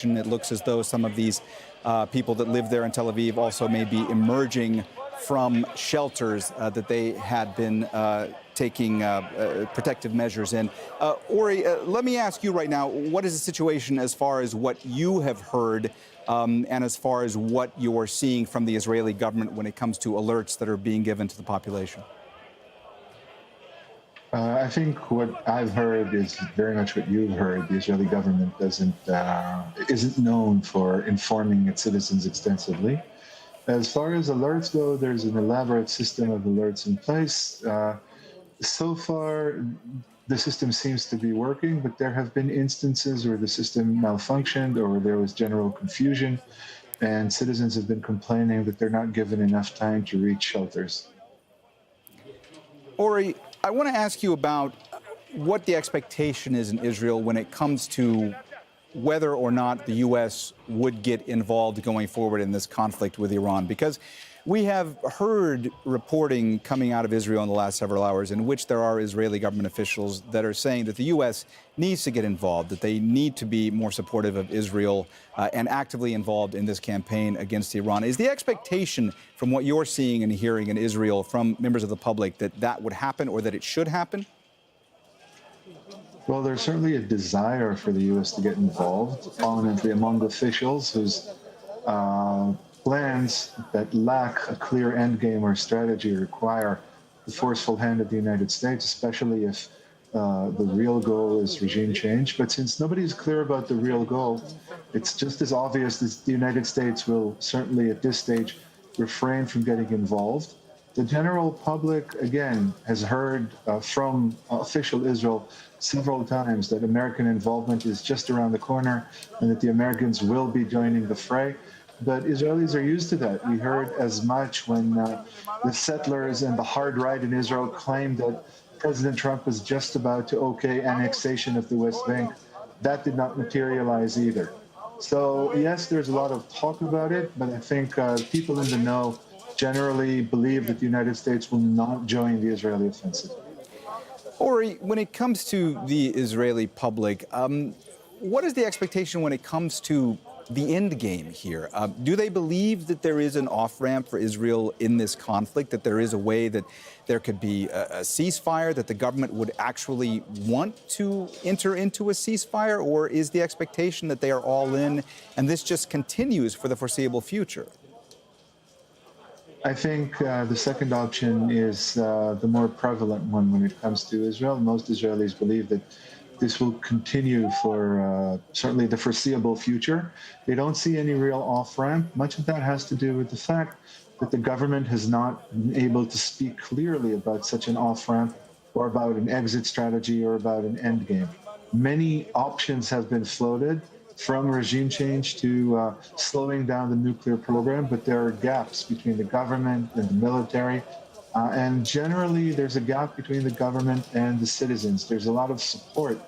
It looks as though some of these people that live there in Tel Aviv also may be emerging from shelters that they had been taking protective measures in. Ori, let me ask you right now, what is the situation as far as what you have heard and as far as what you're seeing from the Israeli government when it comes to alerts that are being given to the population? I think what I've heard is very much what you've heard. The Israeli government isn't known for informing its citizens extensively. As far as alerts go, there's an elaborate system of alerts in place. So far, the system seems to be working, but there have been instances where the system malfunctioned or there was general confusion, and citizens have been complaining that they're not given enough time to reach shelters. Ori, I want to ask you about what the expectation is in Israel when it comes to whether or not the U.S. would get involved going forward in this conflict with Iran, because we have heard reporting coming out of Israel in the last several hours in which there are Israeli government officials that are saying that the U.S. needs to get involved, that they need to be more supportive of Israel and actively involved in this campaign against Iran. Is the expectation from what you're seeing and hearing in Israel from members of the public that that would happen or that it should happen? Well, there's certainly a desire for the U.S. to get involved, prominently among officials whose plans that lack a clear endgame or strategy require the forceful hand of the United States, especially if the real goal is regime change. But since nobody's clear about the real goal, it's just as obvious that the United States will certainly at this stage refrain from getting involved. The general public, again, has heard from official Israel several times that American involvement is just around the corner and that the Americans will be joining the fray. But Israelis are used to that. We heard as much when the settlers and the hard right in Israel claimed that President Trump was just about to okay annexation of the West Bank. That did not materialize either. So, yes, there's a lot of talk about it, but I think people in the know generally believe that the United States will not join the Israeli offensive. Ori, when it comes to the Israeli public, what is the expectation when it comes to the end game here? Do they believe that there is an off-ramp for Israel in this conflict, that there is a way that there could be a ceasefire, that the government would actually want to enter into a ceasefire, or is the expectation that they are all in and this just continues for the foreseeable future? I think the second option is the more prevalent one when it comes to Israel. Most Israelis believe that this will continue for certainly the foreseeable future. They don't see any real off-ramp. Much of that has to do with the fact that the government has not been able to speak clearly about such an off-ramp or about an exit strategy or about an end game. Many options have been floated, from regime change to slowing down the nuclear program, but there are gaps between the government and the military. And generally, there's a gap between the government and the citizens. There's a lot of support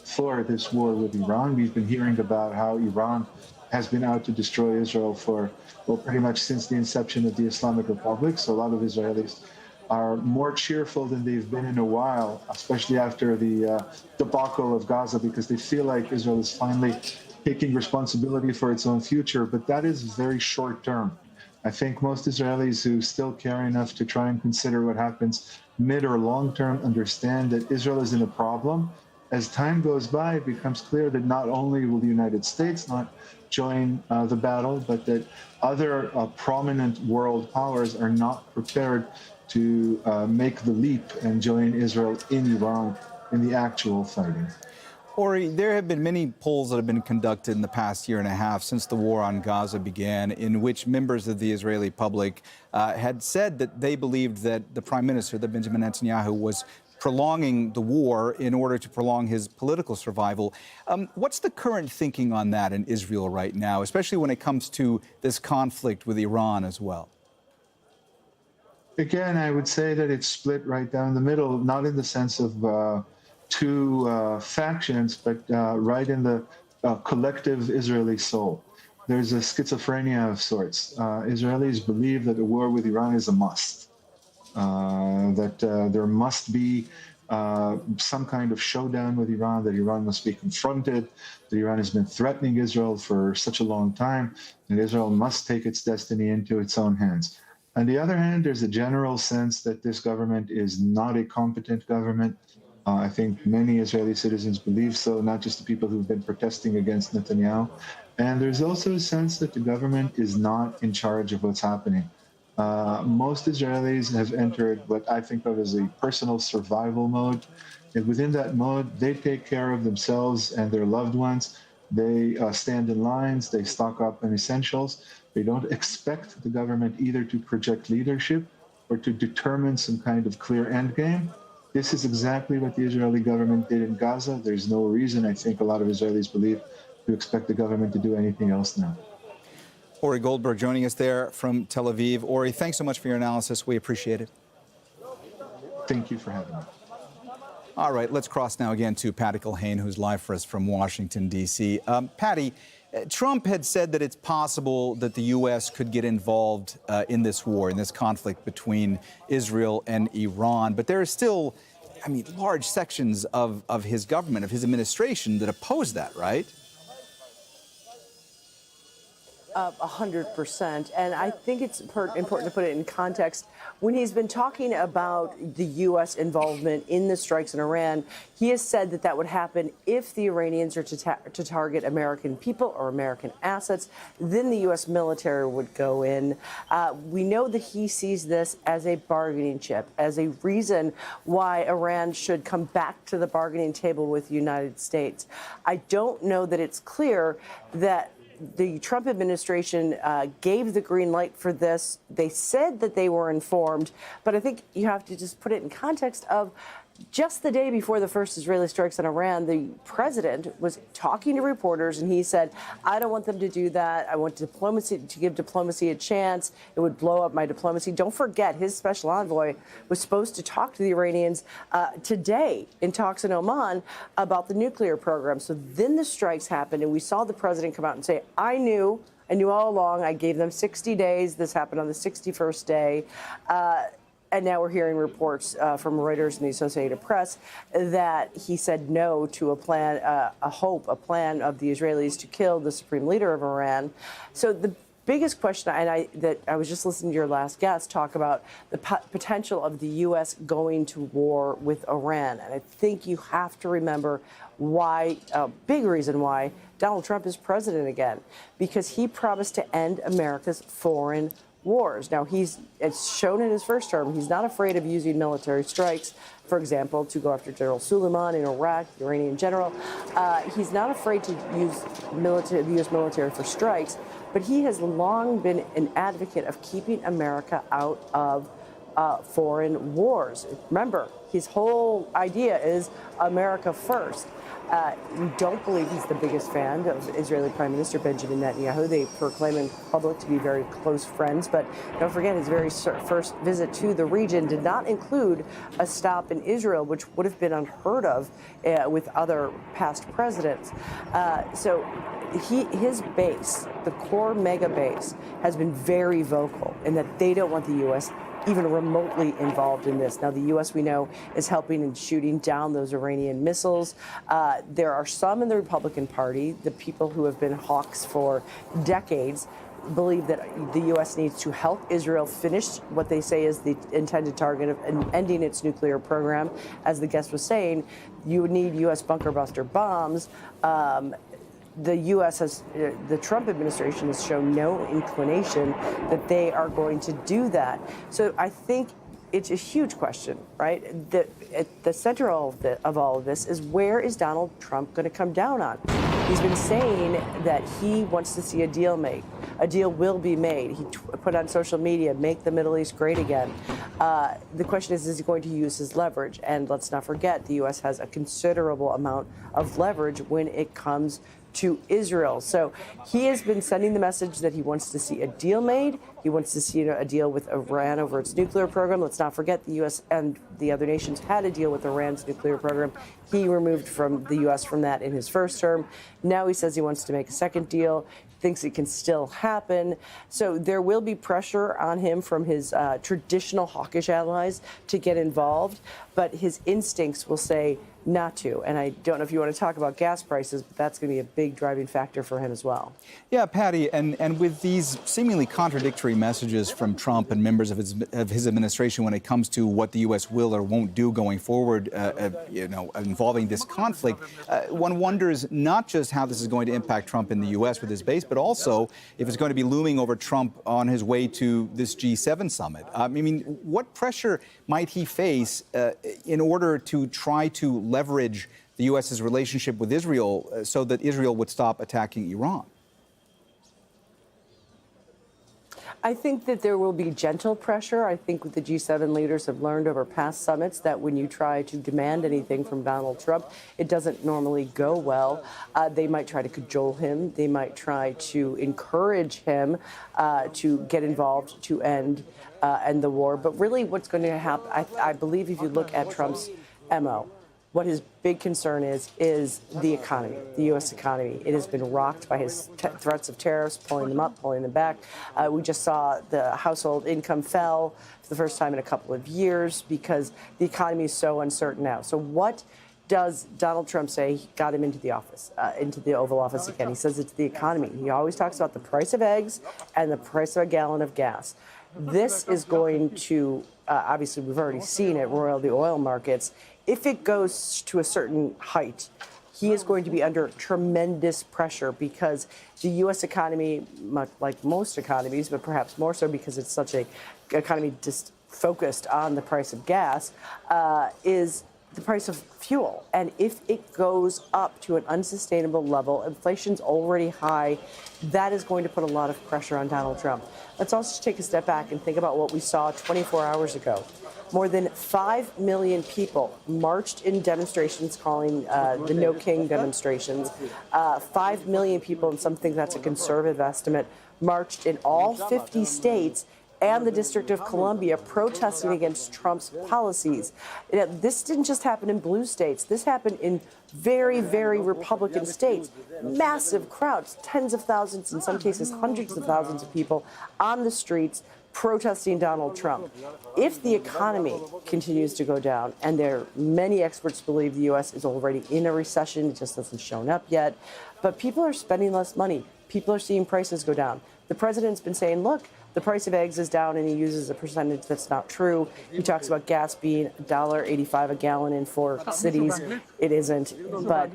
for this war with Iran. We've been hearing about how Iran has been out to destroy Israel for, well, pretty much since the inception of the Islamic Republic. So a lot of Israelis are more cheerful than they've been in a while, especially after the debacle of Gaza, because they feel like Israel is finally taking responsibility for its own future. But that is very short term. I think most Israelis who still care enough to try and consider what happens mid or long term understand that Israel is in a problem. As time goes by, it becomes clear that not only will the United States not join the battle, but that other prominent world powers are not prepared to make the leap and join Israel in Iran in the actual fighting. Ori, there have been many polls that have been conducted in the past year and a half since the war on Gaza began, in which members of the Israeli public had said that they believed that the Prime Minister, that Benjamin Netanyahu, was prolonging the war in order to prolong his political survival. What's the current thinking on that in Israel right now, especially when it comes to this conflict with Iran as well? Again, I would say that it's split right down the middle, not in the sense of two factions, but right in the collective Israeli soul. There's a schizophrenia of sorts. Israelis believe that a war with Iran is a must, that there must be some kind of showdown with Iran, that Iran must be confronted, that Iran has been threatening Israel for such a long time, and Israel must take its destiny into its own hands. On the other hand, there's a general sense that this government is not a competent government. I think many Israeli citizens believe so, not just the people who've been protesting against Netanyahu. And there's also a sense that the government is not in charge of what's happening. Most Israelis have entered what I think of as a personal survival mode. And within that mode, they take care of themselves and their loved ones. They stand in lines, they stock up on essentials. They don't expect the government either to project leadership or to determine some kind of clear end game. This is exactly what the Israeli government did in Gaza. There's no reason, I think a lot of Israelis believe, to expect the government to do anything else now. Ori Goldberg joining us there from Tel Aviv. Ori, thanks so much for your analysis. We appreciate it. Thank you for having me. All right, let's cross now again to Patty Culhane, who's live for us from Washington, D.C. Patty, Trump had said that it's possible that the U.S. could get involved in this war, in this conflict between Israel and Iran. But there are still, large sections of his government, of his administration, that oppose that, right? 100%. And I think it's important to put it in context. When he's been talking about the U.S. involvement in the strikes in Iran, he has said that that would happen if the Iranians are to target American people or American assets. Then the U.S. military would go in. We know that he sees this as a bargaining chip, as a reason why Iran should come back to the bargaining table with the United States. I don't know that it's clear that the Trump administration gave the green light for this. They said that they were informed, but I think you have to just put it in context of just the day before the first Israeli strikes on Iran, the president was talking to reporters, and he said, I don't want them to do that. I want diplomacy to give diplomacy a chance. It would blow up my diplomacy. Don't forget, his special envoy was supposed to talk to the Iranians today in talks in Oman about the nuclear program. So then the strikes happened, and we saw the president come out and say, I knew all along. I gave them 60 days. This happened on the 61st day. And now we're hearing reports from Reuters and the Associated Press that he said no to a plan, a plan of the Israelis to kill the supreme leader of Iran. So the biggest question, and I was just listening to your last guest talk about the potential of the U.S. going to war with Iran. And I think you have to remember why, a big reason why Donald Trump is president again, because he promised to end America's foreign wars. Now, it's shown in his first term, he's not afraid of using military strikes, for example, to go after General Suleiman in Iraq, the Iranian general. He's not afraid to use the U.S. military for strikes, but he has long been an advocate of keeping America out of foreign wars. Remember, his whole idea is America first. We don't believe he's the biggest fan of Israeli Prime Minister Benjamin Netanyahu. They proclaim in public to be very close friends. But don't forget, his very first visit to the region did not include a stop in Israel, which would have been unheard of with other past presidents. So his base, the core mega base, has been very vocal in that they don't want the U.S. even remotely involved in this. Now, the U.S., we know, is helping in shooting down those Iranian missiles. There are some in the Republican Party, the people who have been hawks for decades, believe that the U.S. needs to help Israel finish what they say is the intended target of ending its nuclear program. As the guest was saying, you would need U.S. bunker buster bombs. The U.S. the Trump administration has shown no inclination that they are going to do that. So I think it's a huge question, right? At the center of all of this is, where is Donald Trump going to come down on? He's been saying that he wants to see a deal made. A deal will be made. He put on social media, make the Middle East great again. The question is he going to use his leverage? And let's not forget, the U.S. has a considerable amount of leverage when it comes to Israel. So he has been sending the message that he wants to see a deal made. He wants to see a deal with Iran over its nuclear program. Let's not forget, the U.S. and the other nations had a deal with Iran's nuclear program He removed from the U.S. from that in his first term. Now he says he wants to make a second deal, thinks it can still happen. So there will be pressure on him from his traditional hawkish allies to get involved, but his instincts will say not to. And I don't know if you want to talk about gas prices, but that's going to be a big driving factor for him as well. Yeah, Patty, and with these seemingly contradictory messages from Trump and members of his administration when it comes to what the U.S. will or won't do going forward, involving this conflict, one wonders not just how this is going to impact Trump in the U.S. with his base, but also if it's going to be looming over Trump on his way to this G7 summit. I mean, what pressure might he face in order to try to leverage the U.S.'s relationship with Israel so that Israel would stop attacking Iran? I think that there will be gentle pressure. I think the G7 leaders have learned over past summits that when you try to demand anything from Donald Trump, it doesn't normally go well. They might try to cajole him. They might try to encourage him to get involved to end the war. But really what's going to happen, I believe if you look at Trump's MO, what his big concern is the economy, the U.S. economy. It has been rocked by his threats of tariffs, pulling them up, pulling them back. We just saw the household income fell for the first time in a couple of years because the economy is so uncertain now. So what does Donald Trump say got him into the office, into the Oval Office again? He says it's the economy. He always talks about the price of eggs and the price of a gallon of gas. This is going to, obviously, we've already seen it, roil the oil markets. If it goes to a certain height, he is going to be under tremendous pressure because the U.S. economy, much like most economies, but perhaps more so because it's such a economy just focused on the price of gas, is the price of fuel. And if it goes up to an unsustainable level, inflation's already high, that is going to put a lot of pressure on Donald Trump. Let's also take a step back and think about what we saw 24 hours ago. More than 5 million people marched in demonstrations calling the No King demonstrations. 5 million people, and some think that's a conservative estimate, marched in all 50 states and the District of Columbia protesting against Trump's policies. This didn't just happen in blue states. This happened in very, very Republican states. Massive crowds, tens of thousands, in some cases hundreds of thousands of people on the streets protesting Donald Trump. If the economy continues to go down, and many experts believe the U.S. is already in a recession, it just hasn't shown up yet, but people are spending less money. People are seeing prices go down. The president's been saying, look, the price of eggs is down, and he uses a percentage that's not true. He talks about gas being $1.85 a gallon in 4 cities. It isn't. But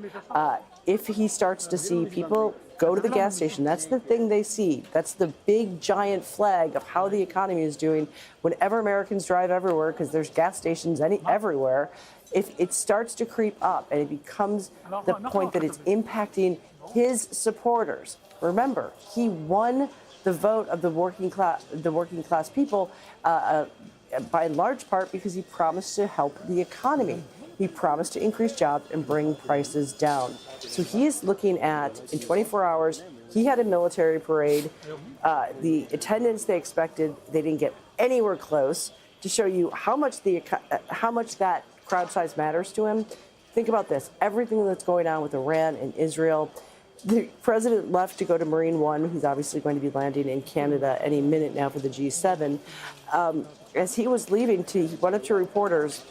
if he starts to see people go to the gas station, that's the thing they see. That's the big, giant flag of how the economy is doing. Whenever Americans drive everywhere, because there's gas stations everywhere, if it starts to creep up and it becomes the point that it's impacting his supporters. Remember, he won the vote of the working class people by large part because he promised to help the economy. He promised to increase jobs and bring prices down. So he is looking at, in 24 hours, he had a military parade. The attendance they expected, they didn't get anywhere close, to show you how much that crowd size matters to him. Think about this. Everything that's going on with Iran and Israel. The president left to go to Marine One. He's obviously going to be landing in Canada any minute now for the G7. As he was leaving, he went up to reporters,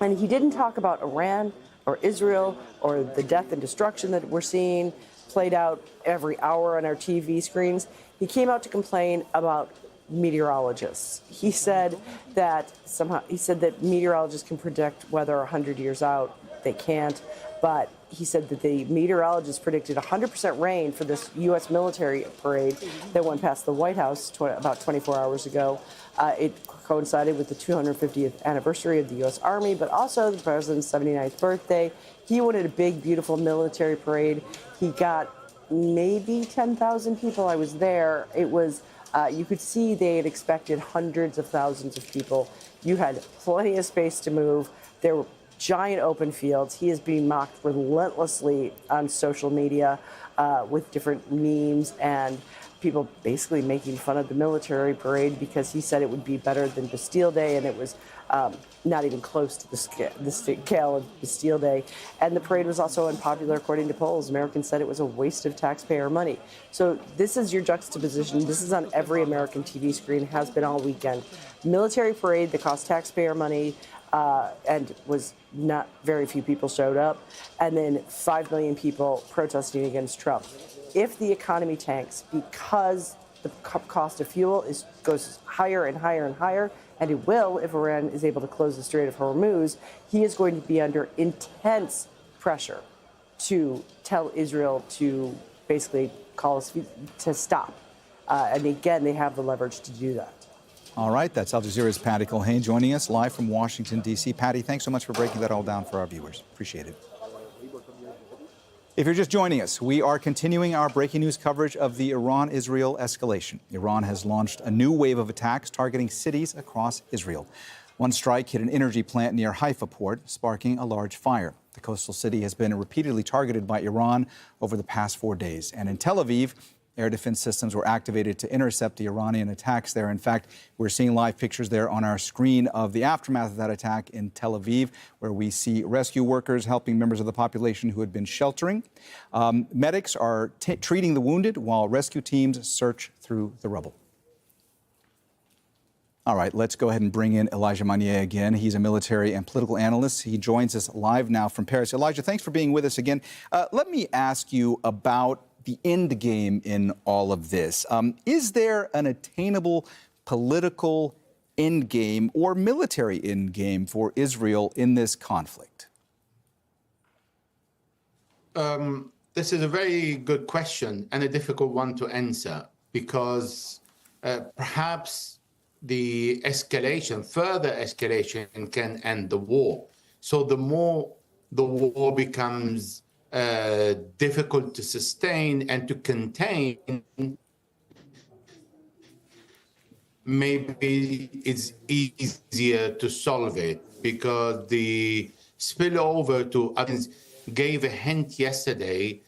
and he didn't talk about Iran or Israel or the death and destruction that we're seeing played out every hour on our TV screens. He came out to complain about meteorologists. He said that meteorologists can predict weather 100 years out. They can't. But he said that the meteorologists predicted 100% rain for this U.S. military parade that went past the White House about 24 hours ago. It coincided with the 250th anniversary of the U.S. Army, but also the president's 79th birthday. He wanted a big, beautiful military parade. He got maybe 10,000 people. I was there. It was, you could see they had expected hundreds of thousands of people. You had plenty of space to move. There were giant open fields. He is being mocked relentlessly on social media with different memes and people basically making fun of the military parade because he said it would be better than Bastille Day, and it was not even close to the scale of Bastille Day. And the parade was also unpopular according to polls. Americans said it was a waste of taxpayer money. So this is your juxtaposition. This is on every American TV screen, has been all weekend. Military parade that cost taxpayer money, and was not very few people showed up, and then 5 million people protesting against Trump. If the economy tanks because the cost of fuel goes higher and higher and higher, and it will if Iran is able to close the Strait of Hormuz, he is going to be under intense pressure to tell Israel to basically call us to stop. And again, they have the leverage to do that. All right, that's Al Jazeera's Patty Culhane joining us live from Washington, D.C. Patty, thanks so much for breaking that all down for our viewers. Appreciate it. If you're just joining us, we are continuing our breaking news coverage of the Iran-Israel escalation. Iran has launched a new wave of attacks targeting cities across Israel. One strike hit an energy plant near Haifa port, sparking a large fire. The coastal city has been repeatedly targeted by Iran over the past 4 days. And in Tel Aviv, air defense systems were activated to intercept the Iranian attacks there. In fact, we're seeing live pictures there on our screen of the aftermath of that attack in Tel Aviv, where we see rescue workers helping members of the population who had been sheltering. Medics are treating the wounded while rescue teams search through the rubble. All right, let's go ahead and bring in Elijah Manier again. He's a military and political analyst. He joins us live now from Paris. Elijah, thanks for being with us again. Let me ask you about the end game in all of this. Is there an attainable political end game or military end game for Israel in this conflict? This is a very good question and a difficult one to answer because perhaps the further escalation can end the war. So the more the war becomes difficult to sustain and to contain, maybe it's easier to solve it because the spillover to others gave a hint yesterday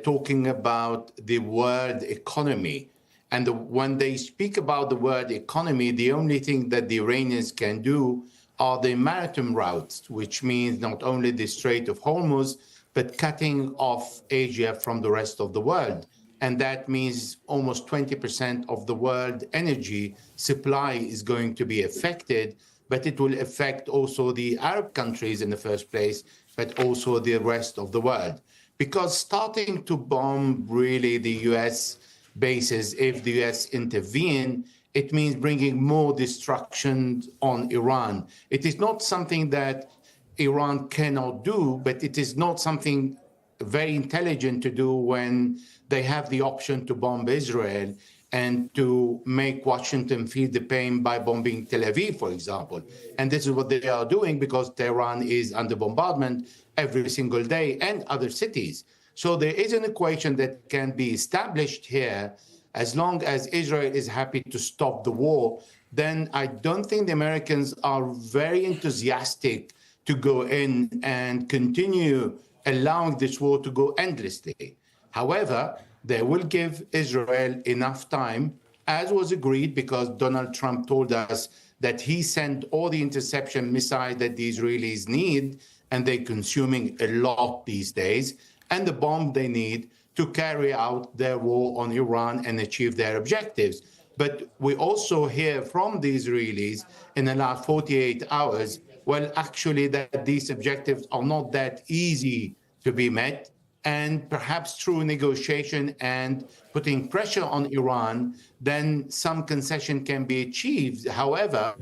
talking about the world economy. And when they speak about the world economy, the only thing that the Iranians can do are the maritime routes, which means not only the Strait of Hormuz, but cutting off Asia from the rest of the world. And that means almost 20% of the world energy supply is going to be affected, but it will affect also the Arab countries in the first place, but also the rest of the world. Because starting to bomb really the US bases, if the US intervene, it means bringing more destruction on Iran. It is not something that Iran cannot do, but it is not something very intelligent to do when they have the option to bomb Israel and to make Washington feel the pain by bombing Tel Aviv, for example. And this is what they are doing because Tehran is under bombardment every single day and other cities. So there is an equation that can be established here. As long as Israel is happy to stop the war, then I don't think the Americans are very enthusiastic to go in and continue allowing this war to go endlessly. However, they will give Israel enough time, as was agreed, because Donald Trump told us that he sent all the interception missiles that the Israelis need, and they're consuming a lot these days, and the bomb they need to carry out their war on Iran and achieve their objectives. But we also hear from the Israelis in the last 48 hours, well, actually, that these objectives are not that easy to be met. And perhaps through negotiation and putting pressure on Iran, then some concession can be achieved. However,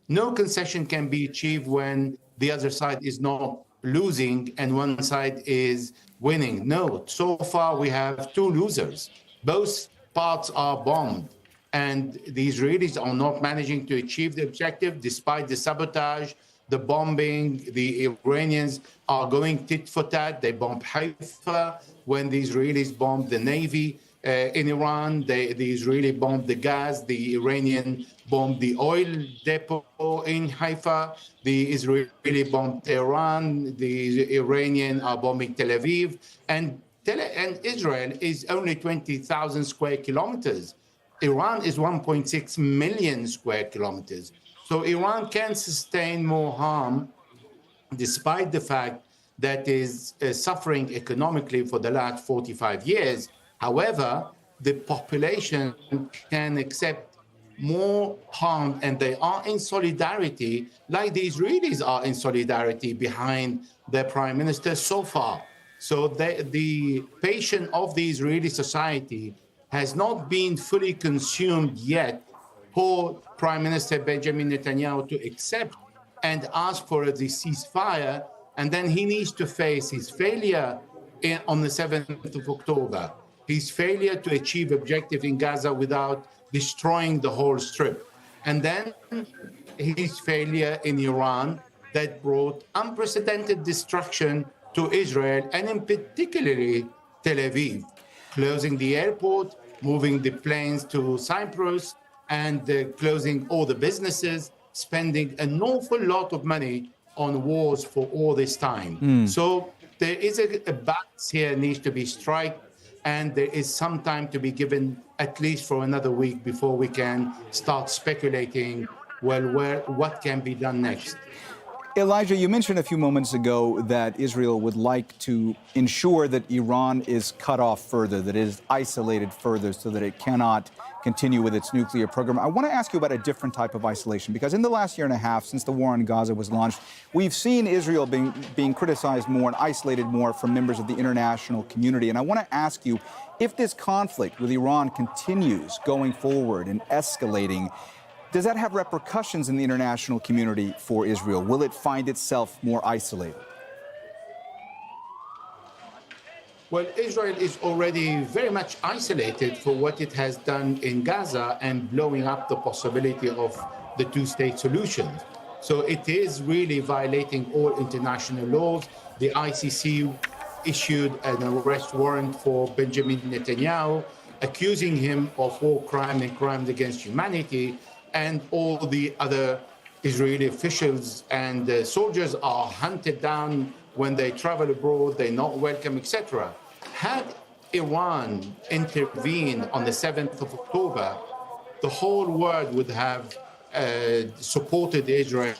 no concession can be achieved when the other side is not losing and one side is winning. No, so far we have two losers. Both parts are bombed. And the Israelis are not managing to achieve the objective despite the sabotage, the bombing. The Iranians are going tit for tat. They bombed Haifa when the Israelis bombed the Navy in Iran. The Israeli bombed the gas. The Iranian bombed the oil depot in Haifa. The Israeli bombed Tehran. The Iranian are bombing Tel Aviv. And and Israel is only 20,000 square kilometers. Iran is 1.6 million square kilometers. So Iran can sustain more harm despite the fact that is suffering economically for the last 45 years. However, the population can accept more harm, and they are in solidarity, like the Israelis are in solidarity behind their prime minister so far. So the patience of the Israeli society has not been fully consumed yet for Prime Minister Benjamin Netanyahu to accept and ask for the ceasefire, and then he needs to face his failure on the 7th of October, his failure to achieve objective in Gaza without destroying the whole strip, and then his failure in Iran that brought unprecedented destruction to Israel, and in particularly Tel Aviv, closing the airport, moving the planes to Cyprus, and closing all the businesses, spending an awful lot of money on wars for all this time. So there is a balance here needs to be struck, and there is some time to be given at least for another week before we can start speculating, well, what can be done next. Elijah, you mentioned a few moments ago that Israel would like to ensure that Iran is cut off further, that it is isolated further so that it cannot continue with its nuclear program. I want to ask you about a different type of isolation, because in the last year and a half since the war on Gaza was launched, we've seen Israel being criticized more and isolated more from members of the international community. And I want to ask you, if this conflict with Iran continues going forward and escalating, does that have repercussions in the international community for Israel? Will it find itself more isolated? Well, Israel is already very much isolated for what it has done in Gaza and blowing up the possibility of the two-state solution. So it is really violating all international laws. The ICC issued an arrest warrant for Benjamin Netanyahu, accusing him of war crime and crimes against humanity, and all the other Israeli officials and soldiers are hunted down when they travel abroad, they're not welcome, etc. Had Iran intervened on the 7th of October, the whole world would have supported Israel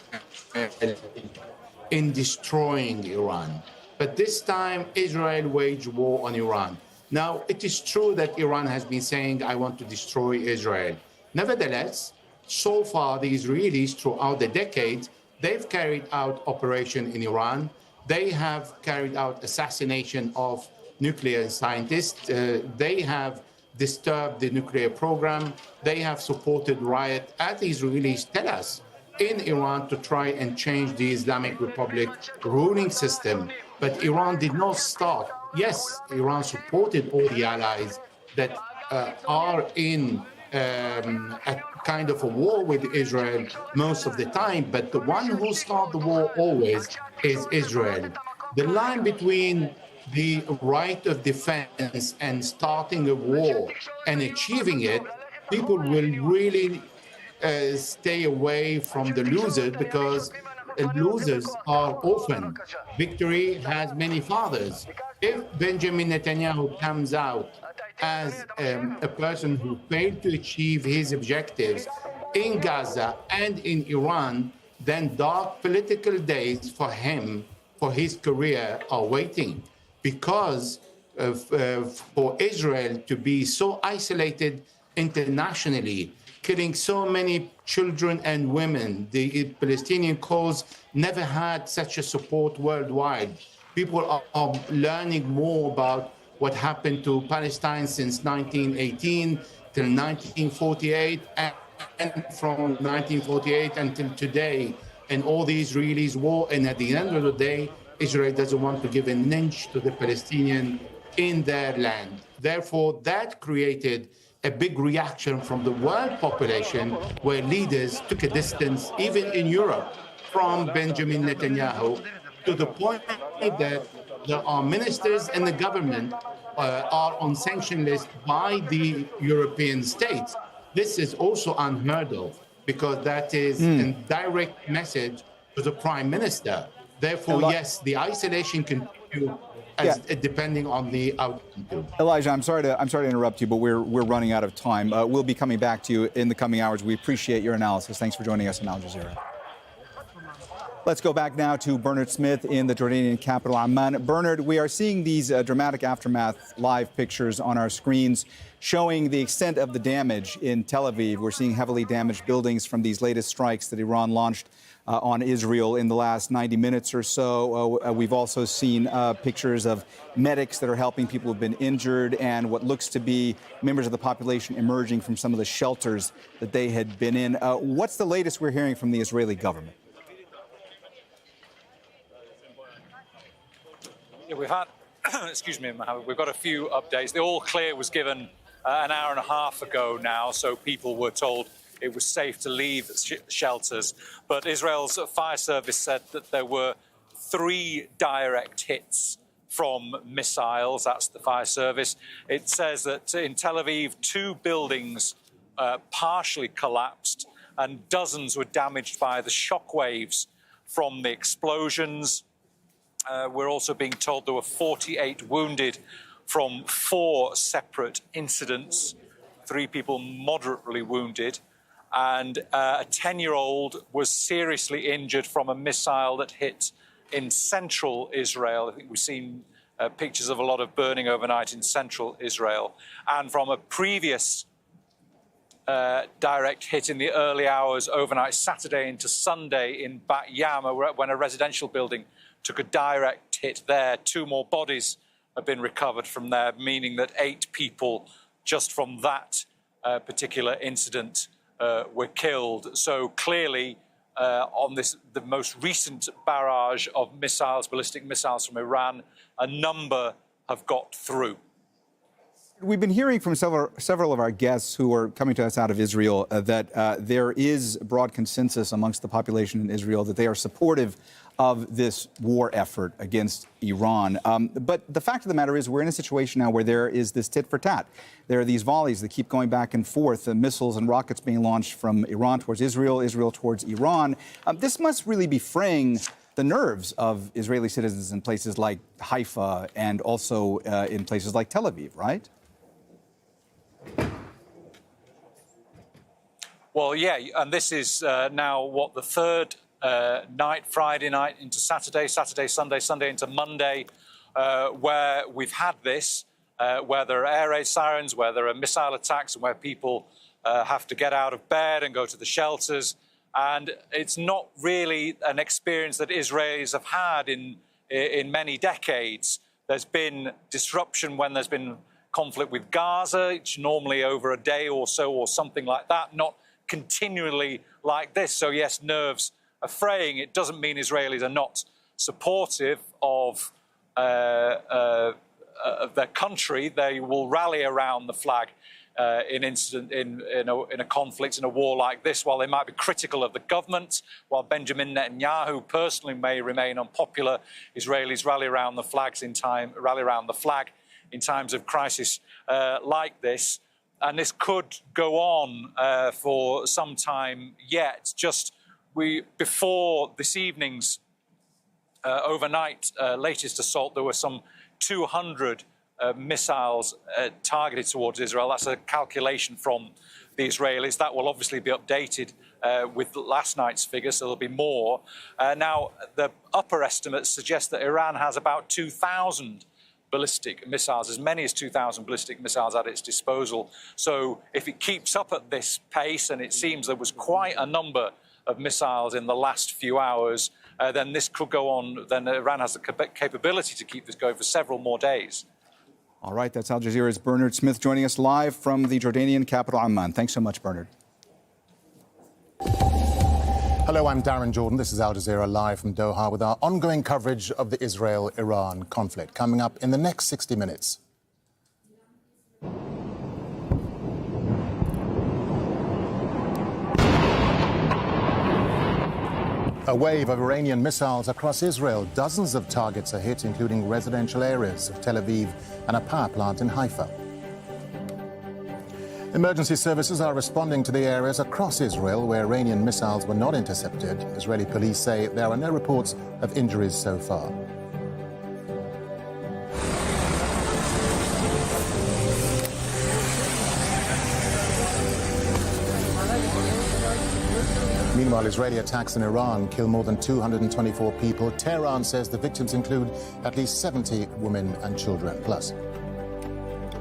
in destroying Iran. But this time, Israel waged war on Iran. Now, it is true that Iran has been saying, I want to destroy Israel. Nevertheless, so far, the Israelis, throughout the decades, they've carried out operation in Iran. They have carried out assassination of nuclear scientists. They have disturbed the nuclear program. They have supported riot, as the Israelis tell us, in Iran to try and change the Islamic Republic ruling system. But Iran did not start. Yes, Iran supported all the allies that are in a kind of a war with Israel most of the time, but the one who starts the war always is Israel. The line between the right of defense and starting a war and achieving it, people will really stay away from the losers, because losers are often. Victory has many fathers. If Benjamin Netanyahu comes out as a person who failed to achieve his objectives in Gaza and in Iran, then dark political days for him, for his career, are waiting. Because for Israel to be so isolated internationally, killing so many children and women, the Palestinian cause never had such a support worldwide. People are learning more about what happened to Palestine since 1918 till 1948, and from 1948 until today, and all the Israelis war. And at the end of the day, Israel doesn't want to give an inch to the Palestinian in their land. Therefore, that created a big reaction from the world population, where leaders took a distance, even in Europe, from Benjamin Netanyahu, to the point that there are ministers in the government are on sanction list by the European states. This is also unheard of, because that is a direct message to the prime minister. Therefore, yes, the isolation continues, you, depending on the outcome too. Elijah, I'm sorry to interrupt you, but we're running out of time. We'll be coming back to you in the coming hours. We appreciate your analysis. Thanks for joining us on Al Jazeera. Let's go back now to Bernard Smith in the Jordanian capital, Amman. Bernard, we are seeing these dramatic aftermath live pictures on our screens showing the extent of the damage in Tel Aviv. We're seeing heavily damaged buildings from these latest strikes that Iran launched on Israel in the last 90 minutes or so. We've also seen pictures of medics that are helping people who've been injured and what looks to be members of the population emerging from some of the shelters that they had been in. What's the latest we're hearing from the Israeli government? Yeah, we've had, excuse me, Mohammed, we've got a few updates. The all clear was given an hour and a half ago now, so people were told it was safe to leave shelters. But Israel's fire service said that there were 3 direct hits from missiles. That's the fire service. It says that in Tel Aviv, 2 buildings partially collapsed and dozens were damaged by the shock waves from the explosions. We're also being told there were 48 wounded from 4 separate incidents, 3 people moderately wounded, and a 10-year-old was seriously injured from a missile that hit in central Israel. I think we've seen pictures of a lot of burning overnight in central Israel. And from a previous direct hit in the early hours overnight Saturday into Sunday in Bat Yam, when a residential building took a direct hit there. 2 more bodies have been recovered from there, meaning that 8 people just from that particular incident were killed. So clearly, on the most recent barrage of missiles, ballistic missiles from Iran, a number have got through. We've been hearing from several of our guests who are coming to us out of Israel that there is broad consensus amongst the population in Israel that they are supportive of this war effort against Iran. But the fact of the matter is we're in a situation now where there is this tit for tat. There are these volleys that keep going back and forth, missiles and rockets being launched from Iran towards Israel, Israel towards Iran. This must really be fraying the nerves of Israeli citizens in places like Haifa and also in places like Tel Aviv, right? Well, yeah, and this is now, what, the 3rd night, Friday night into Saturday, Sunday into Monday, where we've had this, where there are air raid sirens, where there are missile attacks, and where people have to get out of bed and go to the shelters. And it's not really an experience that Israelis have had in many decades. There's been disruption when there's been conflict with Gaza. It's normally over a day or so or something like that, not continually like this. So yes, nerves are fraying. It doesn't mean Israelis are not supportive of their country. They will rally around the flag in a conflict, in a war like this. While they might be critical of the government, while Benjamin Netanyahu personally may remain unpopular, Israelis rally around the flag in times of crisis like this. And this could go on for some time yet. Before this evening's overnight latest assault, there were some 200 missiles targeted towards Israel. That's a calculation from the Israelis. That will obviously be updated with last night's figures, so there'll be more. Now, the upper estimates suggest that Iran has about 2,000 ballistic missiles, as many as 2,000 ballistic missiles at its disposal. So if it keeps up at this pace, and it seems there was quite a number of missiles in the last few hours, then this could go on. Then Iran has the capability to keep this going for several more days. All right, that's Al Jazeera's Bernard Smith joining us live from the Jordanian capital, Amman. Thanks so much, Bernard. Hello, I'm Darren Jordan. This is Al Jazeera live from Doha with our ongoing coverage of the Israel-Iran conflict. Coming up in the next 60 minutes. A wave of Iranian missiles across Israel. Dozens of targets are hit, including residential areas of Tel Aviv and a power plant in Haifa. Emergency services are responding to the areas across Israel where Iranian missiles were not intercepted. Israeli police say there are no reports of injuries so far. Meanwhile, Israeli attacks in Iran kill more than 224 people. Tehran says the victims include at least 70 women and children. Plus.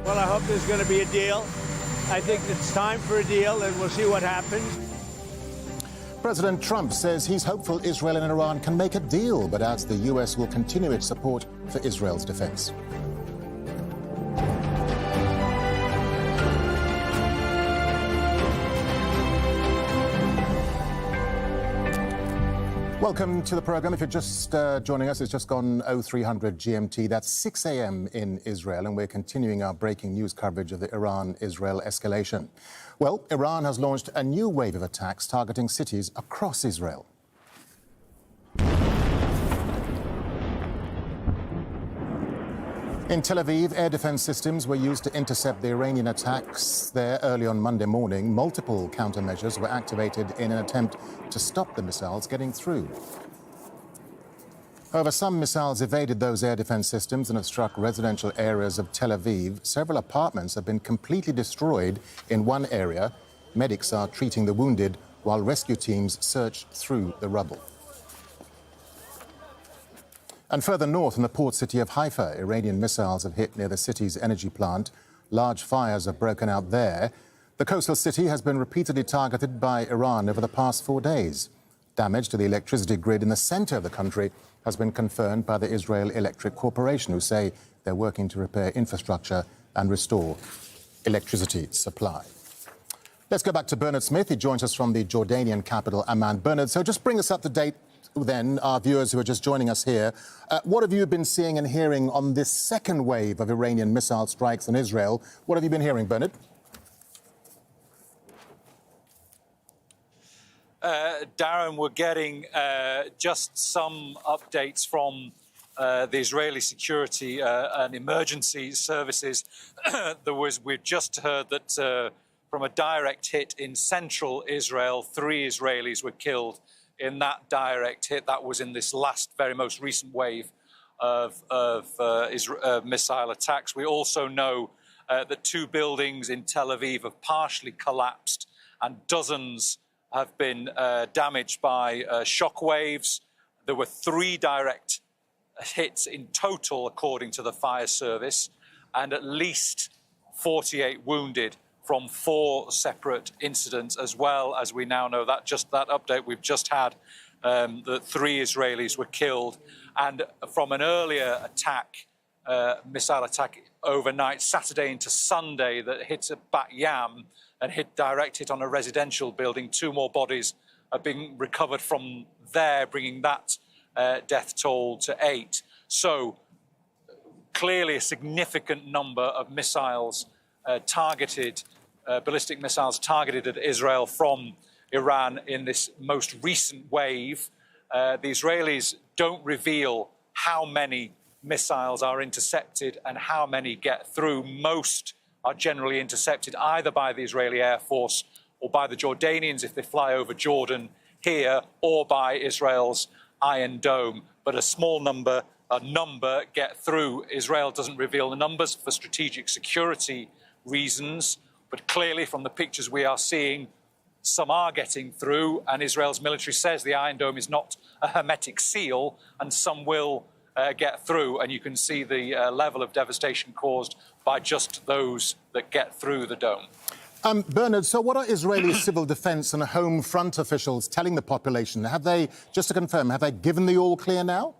Well, I hope there's going to be a deal. I think it's time for a deal, and we'll see what happens. President Trump says he's hopeful Israel and Iran can make a deal, but adds the U.S. will continue its support for Israel's defense. Welcome to the program. If you're just joining us, it's just gone 0300 GMT. That's 6 a.m. in Israel, and we're continuing our breaking news coverage of the Iran-Israel escalation. Well, Iran has launched a new wave of attacks targeting cities across Israel. In Tel Aviv, air defense systems were used to intercept the Iranian attacks there early on Monday morning. Multiple countermeasures were activated in an attempt to stop the missiles getting through. However, some missiles evaded those air defense systems and have struck residential areas of Tel Aviv. Several apartments have been completely destroyed in one area. Medics are treating the wounded while rescue teams search through the rubble. And further north in the port city of Haifa, Iranian missiles have hit near the city's energy plant. Large fires have broken out there. The coastal city has been repeatedly targeted by Iran over the past 4 days. Damage to the electricity grid in the center of the country has been confirmed by the Israel Electric Corporation, who say they're working to repair infrastructure and restore electricity supply. Let's go back to Bernard Smith. He joins us from the Jordanian capital, Amman. Bernard, so just bring us up to date then, our viewers who are just joining us here. What have you been seeing and hearing on this second wave of Iranian missile strikes on Israel? What have you been hearing, Bernard? Darren, we're getting just some updates from the Israeli security and emergency services. We've just heard that from a direct hit in central Israel, 3 Israelis were killed in that direct hit. That was in this very most recent wave of missile attacks. We also know that 2 buildings in Tel Aviv have partially collapsed and dozens have been damaged by shock waves. There were 3 direct hits in total, according to the fire service, and at least 48 wounded from 4 separate incidents, as well as we now know that that update we've just had, that 3 Israelis were killed. And from an earlier attack, missile attack overnight, Saturday into Sunday, that hit at Bat Yam and direct hit on a residential building. 2 more bodies are being recovered from there, bringing that death toll to 8. So clearly a significant number of missiles ballistic missiles targeted at Israel from Iran in this most recent wave. The Israelis don't reveal how many missiles are intercepted and how many get through. Most are generally intercepted either by the Israeli Air Force or by the Jordanians if they fly over Jordan here, or by Israel's Iron Dome. But a small number get through. Israel doesn't reveal the numbers for strategic security reasons, but clearly from the pictures we are seeing, some are getting through, and Israel's military says the Iron Dome is not a hermetic seal, and some will get through, and you can see the level of devastation caused by just those that get through the dome. Bernard, so what are Israeli civil defense and home front officials telling the population? Have they, just to confirm, have they given the all clear now?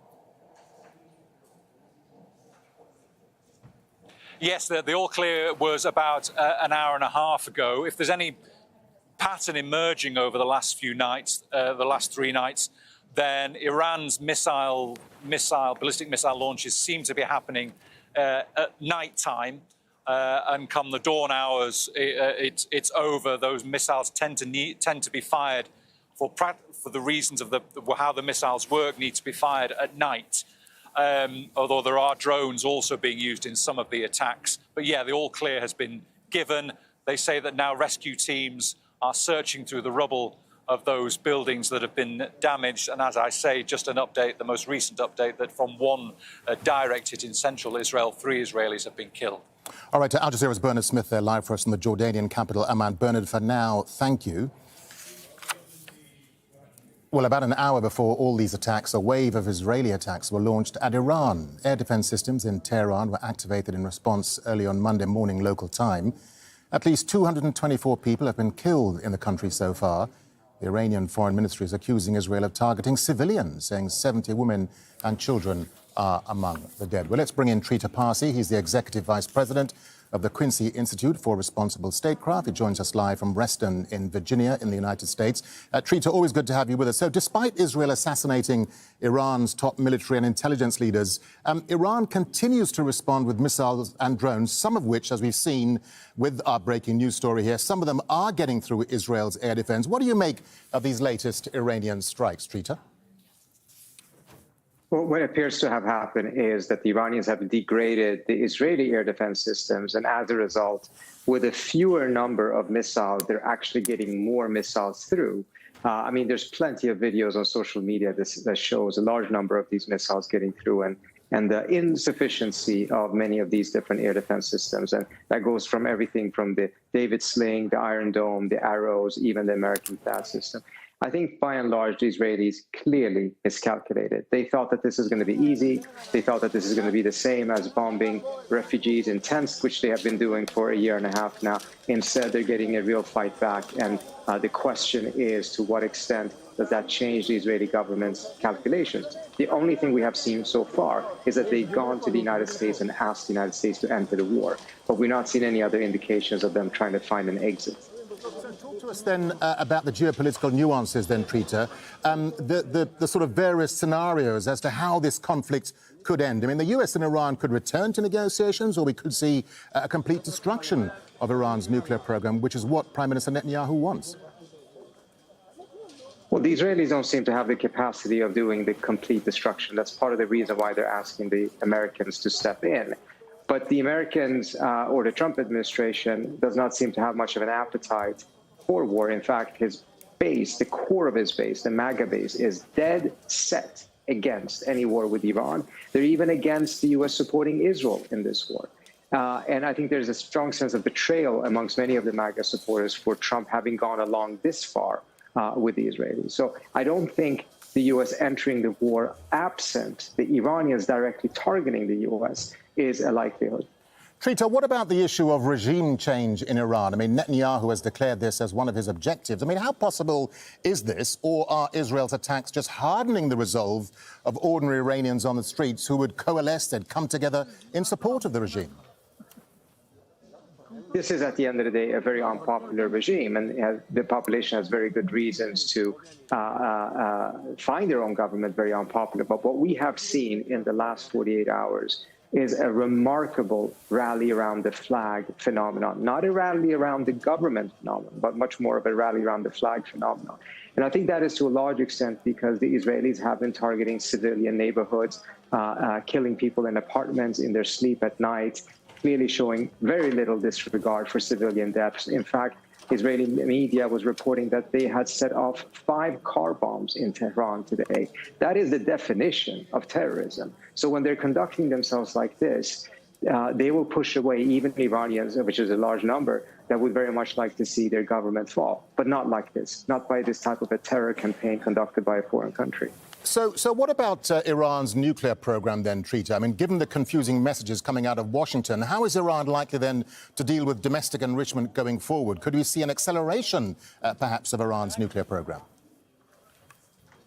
Yes, the all clear was about an hour and a half ago. If there's any pattern emerging over the last few nights, the last 3 nights, then Iran's ballistic missile launches seem to be happening at night time. And come the dawn hours, it's over. Those missiles tend to be fired for the reasons of how the missiles work, need to be fired at night. Although there are drones also being used in some of the attacks. But yeah, the all clear has been given. They say that now rescue teams are searching through the rubble of those buildings that have been damaged. And as I say, just an update, the most recent update, that from 1 direct hit in central Israel, 3 Israelis have been killed. All right, Al Jazeera's Bernard Smith there, live for us from the Jordanian capital, Amman. Bernard, for now, thank you. Well, about an hour before all these attacks, a wave of Israeli attacks were launched at Iran. Air defense systems in Tehran were activated in response early on Monday morning local time. At least 224 people have been killed in the country so far. The Iranian Foreign Ministry is accusing Israel of targeting civilians, saying 70 women and children are among the dead. Well, let's bring in Trita Parsi. He's the Executive Vice President of the Quincy Institute for Responsible Statecraft. He joins us live from Reston in Virginia in the United States. Trita, always good to have you with us. So despite Israel assassinating Iran's top military and intelligence leaders, Iran continues to respond with missiles and drones, some of which, as we've seen with our breaking news story here, some of them are getting through Israel's air defense. What do you make of these latest Iranian strikes, Trita? Well, what appears to have happened is that the Iranians have degraded the Israeli air defense systems, and as a result, with a fewer number of missiles, they're actually getting more missiles through. I mean, there's plenty of videos on social media that shows a large number of these missiles getting through, and the insufficiency of many of these different air defense systems. And that goes from everything from the David Sling, the Iron Dome, the Arrows, even the American THAAD system. I think by and large, the Israelis clearly miscalculated. They thought that this is going to be easy. They thought that this is going to be the same as bombing refugees in tents, which they have been doing for a year and a half now. Instead, they're getting a real fight back. And the question is, to what extent does that change the Israeli government's calculations? The only thing we have seen so far is that they've gone to the United States and asked the United States to enter the war. But we've not seen any other indications of them trying to find an exit. So talk to us then about the geopolitical nuances then, Trita, the sort of various scenarios as to how this conflict could end. I mean, the US and Iran could return to negotiations, or we could see a complete destruction of Iran's nuclear program, which is what Prime Minister Netanyahu wants. Well, the Israelis don't seem to have the capacity of doing the complete destruction. That's part of the reason why they're asking the Americans to step in. But the Americans or the Trump administration does not seem to have much of an appetite for war. In fact, his base, the core of his base, the MAGA base, is dead set against any war with Iran. They're even against the U.S. supporting Israel in this war. And I think there's a strong sense of betrayal amongst many of the MAGA supporters for Trump having gone along this far with the Israelis. So I don't think the U.S. entering the war absent the Iranians directly targeting the U.S. is a likelihood. Trita, what about the issue of regime change in Iran? I mean, Netanyahu has declared this as one of his objectives. I mean, how possible is this, or are Israel's attacks just hardening the resolve of ordinary Iranians on the streets who would coalesce and come together in support of the regime? This is, at the end of the day, a very unpopular regime, and the population has very good reasons to find their own government very unpopular. But what we have seen in the last 48 hours is a remarkable rally around the flag phenomenon, not a rally around the government phenomenon, but much more of a rally around the flag phenomenon. And I think that is to a large extent because the Israelis have been targeting civilian neighborhoods, killing people in apartments in their sleep at night, clearly showing very little disregard for civilian deaths. In fact, Israeli media was reporting that they had set off 5 car bombs in Tehran today. That is the definition of terrorism. So when they're conducting themselves like this, they will push away even Iranians, which is a large number, that would very much like to see their government fall. But not like this, not by this type of a terror campaign conducted by a foreign country. So what about Iran's nuclear program then, Trita? I mean, given the confusing messages coming out of Washington, how is Iran likely then to deal with domestic enrichment going forward? Could we see an acceleration, perhaps, of Iran's nuclear program?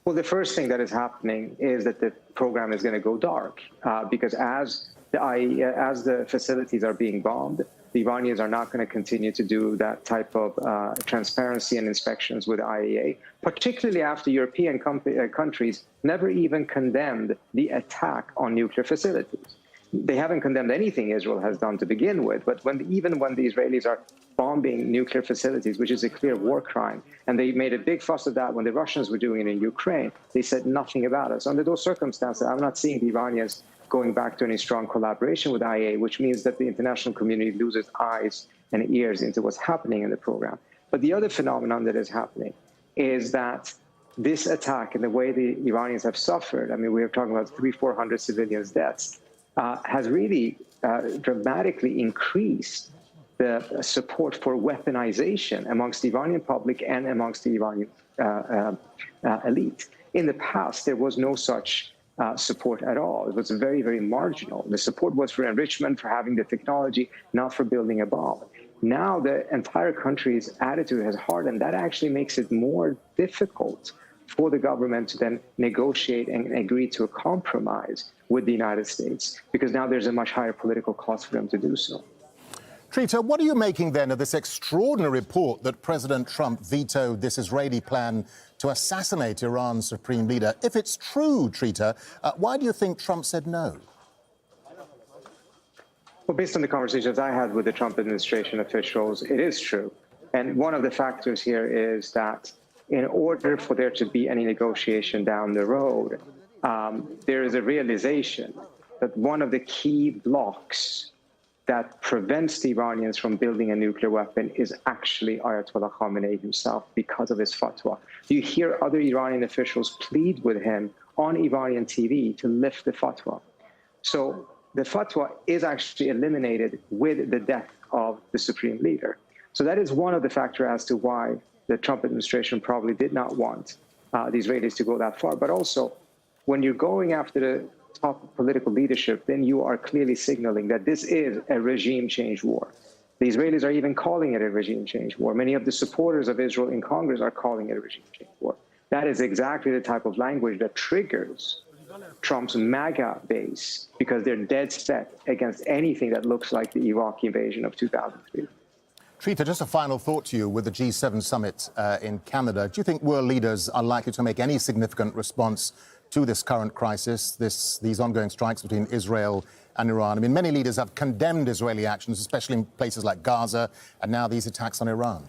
Well, the first thing that is happening is that the program is going to go dark because as the facilities are being bombed, the Iranians are not going to continue to do that type of transparency and inspections with IAEA, particularly after European countries never even condemned the attack on nuclear facilities. They haven't condemned anything Israel has done to begin with, but even when the Israelis are bombing nuclear facilities, which is a clear war crime, and they made a big fuss of that when the Russians were doing it in Ukraine, they said nothing about it. So under those circumstances, I'm not seeing the Iranians going back to any strong collaboration with IAEA, which means that the international community loses eyes and ears into what's happening in the program. But the other phenomenon that is happening is that this attack and the way the Iranians have suffered, I mean, we are talking about 300-400 civilians' deaths, has really dramatically increased the support for weaponization amongst the Iranian public and amongst the Iranian elite. In the past, there was no such support at all. It was very, very marginal. The support was for enrichment, for having the technology, not for building a bomb. Now the entire country's attitude has hardened. That actually makes it more difficult for the government to then negotiate and agree to a compromise with the United States, because now there's a much higher political cost for them to do so. Trita, what are you making then of this extraordinary report that President Trump vetoed this Israeli plan to assassinate Iran's supreme leader? If it's true, Trita, why do you think Trump said no? Well, based on the conversations I had with the Trump administration officials, it is true. And one of the factors here is that in order for there to be any negotiation down the road, there is a realization that one of the key blocks that prevents the Iranians from building a nuclear weapon is actually Ayatollah Khamenei himself, because of his fatwa. You hear other Iranian officials plead with him on Iranian TV to lift the fatwa. So the fatwa is actually eliminated with the death of the supreme leader. So that is one of the factors as to why the Trump administration probably did not want the Israelis to go that far. But also, when you're going after the top political leadership, then you are clearly signaling that this is a regime change war. The Israelis are even calling it a regime change war. Many of the supporters of Israel in Congress are calling it a regime change war. That is exactly the type of language that triggers Trump's MAGA base, because they're dead set against anything that looks like the Iraq invasion of 2003. Trita, just a final thought to you with the G7 summit in Canada. Do you think world leaders are likely to make any significant response to this current crisis, these ongoing strikes between Israel and Iran? I mean, many leaders have condemned Israeli actions, especially in places like Gaza, and now these attacks on Iran.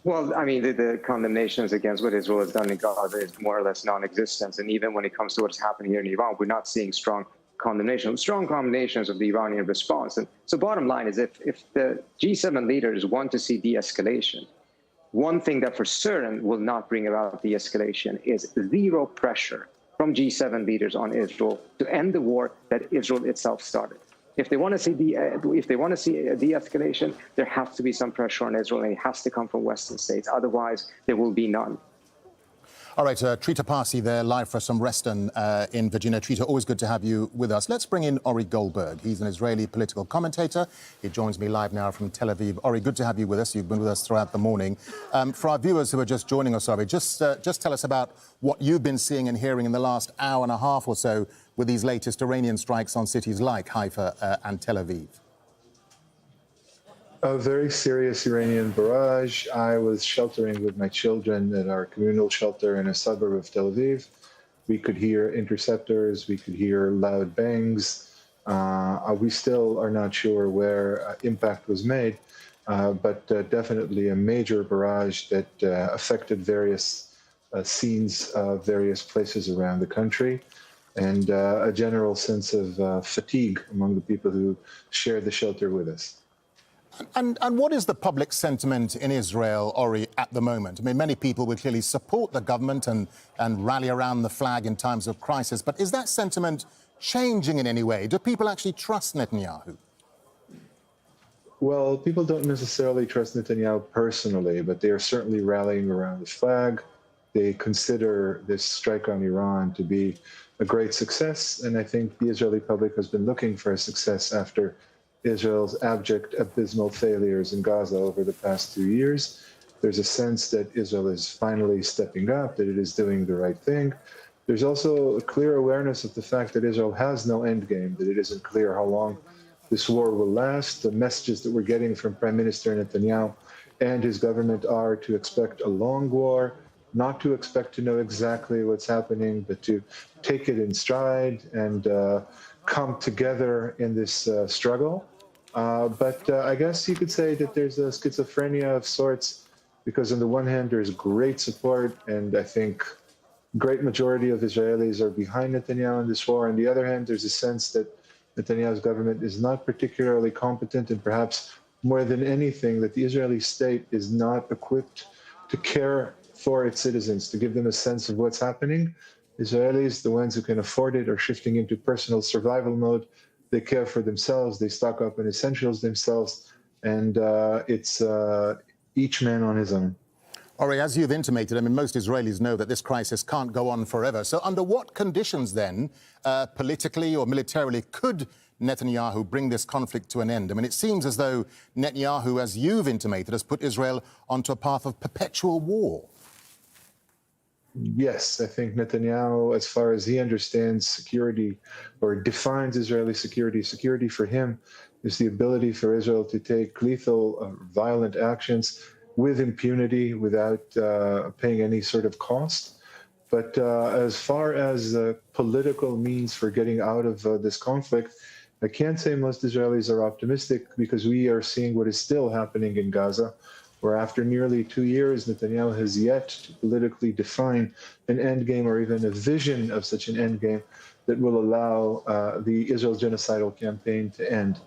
Well, I mean, the condemnations against what Israel has done in Gaza is more or less non-existent. And even when it comes to what's happening here in Iran, we're not seeing strong condemnations of the Iranian response. And so bottom line is, if the G7 leaders want to see de-escalation, one thing that for certain will not bring about de-escalation is zero pressure from G7 leaders on Israel to end the war that Israel itself started. If they want to see a de-escalation, there has to be some pressure on Israel, and it has to come from Western states. Otherwise, there will be none. All right, Trita Parsi there, live for some Reston in Virginia. Trita, always good to have you with us. Let's bring in Ori Goldberg. He's an Israeli political commentator. He joins me live now from Tel Aviv. Ori, good to have you with us. You've been with us throughout the morning. For our viewers who are just joining us, Ori, just tell us about what you've been seeing and hearing in the last hour and a half or so with these latest Iranian strikes on cities like Haifa and Tel Aviv. A very serious Iranian barrage. I was sheltering with my children at our communal shelter in a suburb of Tel Aviv. We could hear interceptors, we could hear loud bangs. We still are not sure where impact was made, but definitely a major barrage that affected various scenes of various places around the country, and a general sense of fatigue among the people who shared the shelter with us. And what is the public sentiment in Israel, Ori, at the moment? I mean, many people would clearly support the government and rally around the flag in times of crisis, but is that sentiment changing in any way? Do people actually trust Netanyahu? Well, people don't necessarily trust Netanyahu personally, but they are certainly rallying around the flag. They consider this strike on Iran to be a great success, and I think the Israeli public has been looking for a success after Israel's abject, abysmal failures in Gaza over the past 2 years. There's a sense that Israel is finally stepping up, that it is doing the right thing. There's also a clear awareness of the fact that Israel has no end game, that it isn't clear how long this war will last. The messages that we're getting from Prime Minister Netanyahu and his government are to expect a long war, not to expect to know exactly what's happening, but to take it in stride and come together in this struggle. But I guess you could say that there's a schizophrenia of sorts, because on the one hand, there's great support, and I think great majority of Israelis are behind Netanyahu in this war. On the other hand, there's a sense that Netanyahu's government is not particularly competent, and perhaps more than anything, that the Israeli state is not equipped to care for its citizens, to give them a sense of what's happening. Israelis, the ones who can afford it, are shifting into personal survival mode they care for themselves, they stock up on essentials themselves, and it's each man on his own. Ori, as you've intimated, I mean, most Israelis know that this crisis can't go on forever. So under what conditions then, politically or militarily, could Netanyahu bring this conflict to an end? I mean, it seems as though Netanyahu, as you've intimated, has put Israel onto a path of perpetual war. Yes, I think Netanyahu, as far as he understands security or defines Israeli security, security for him is the ability for Israel to take lethal, violent actions with impunity, without paying any sort of cost. But as far as political means for getting out of this conflict, I can't say most Israelis are optimistic, because we are seeing what is still happening in Gaza, where after nearly 2 years, Netanyahu has yet to politically define an endgame or even a vision of such an endgame that will allow the Israel genocidal campaign to end.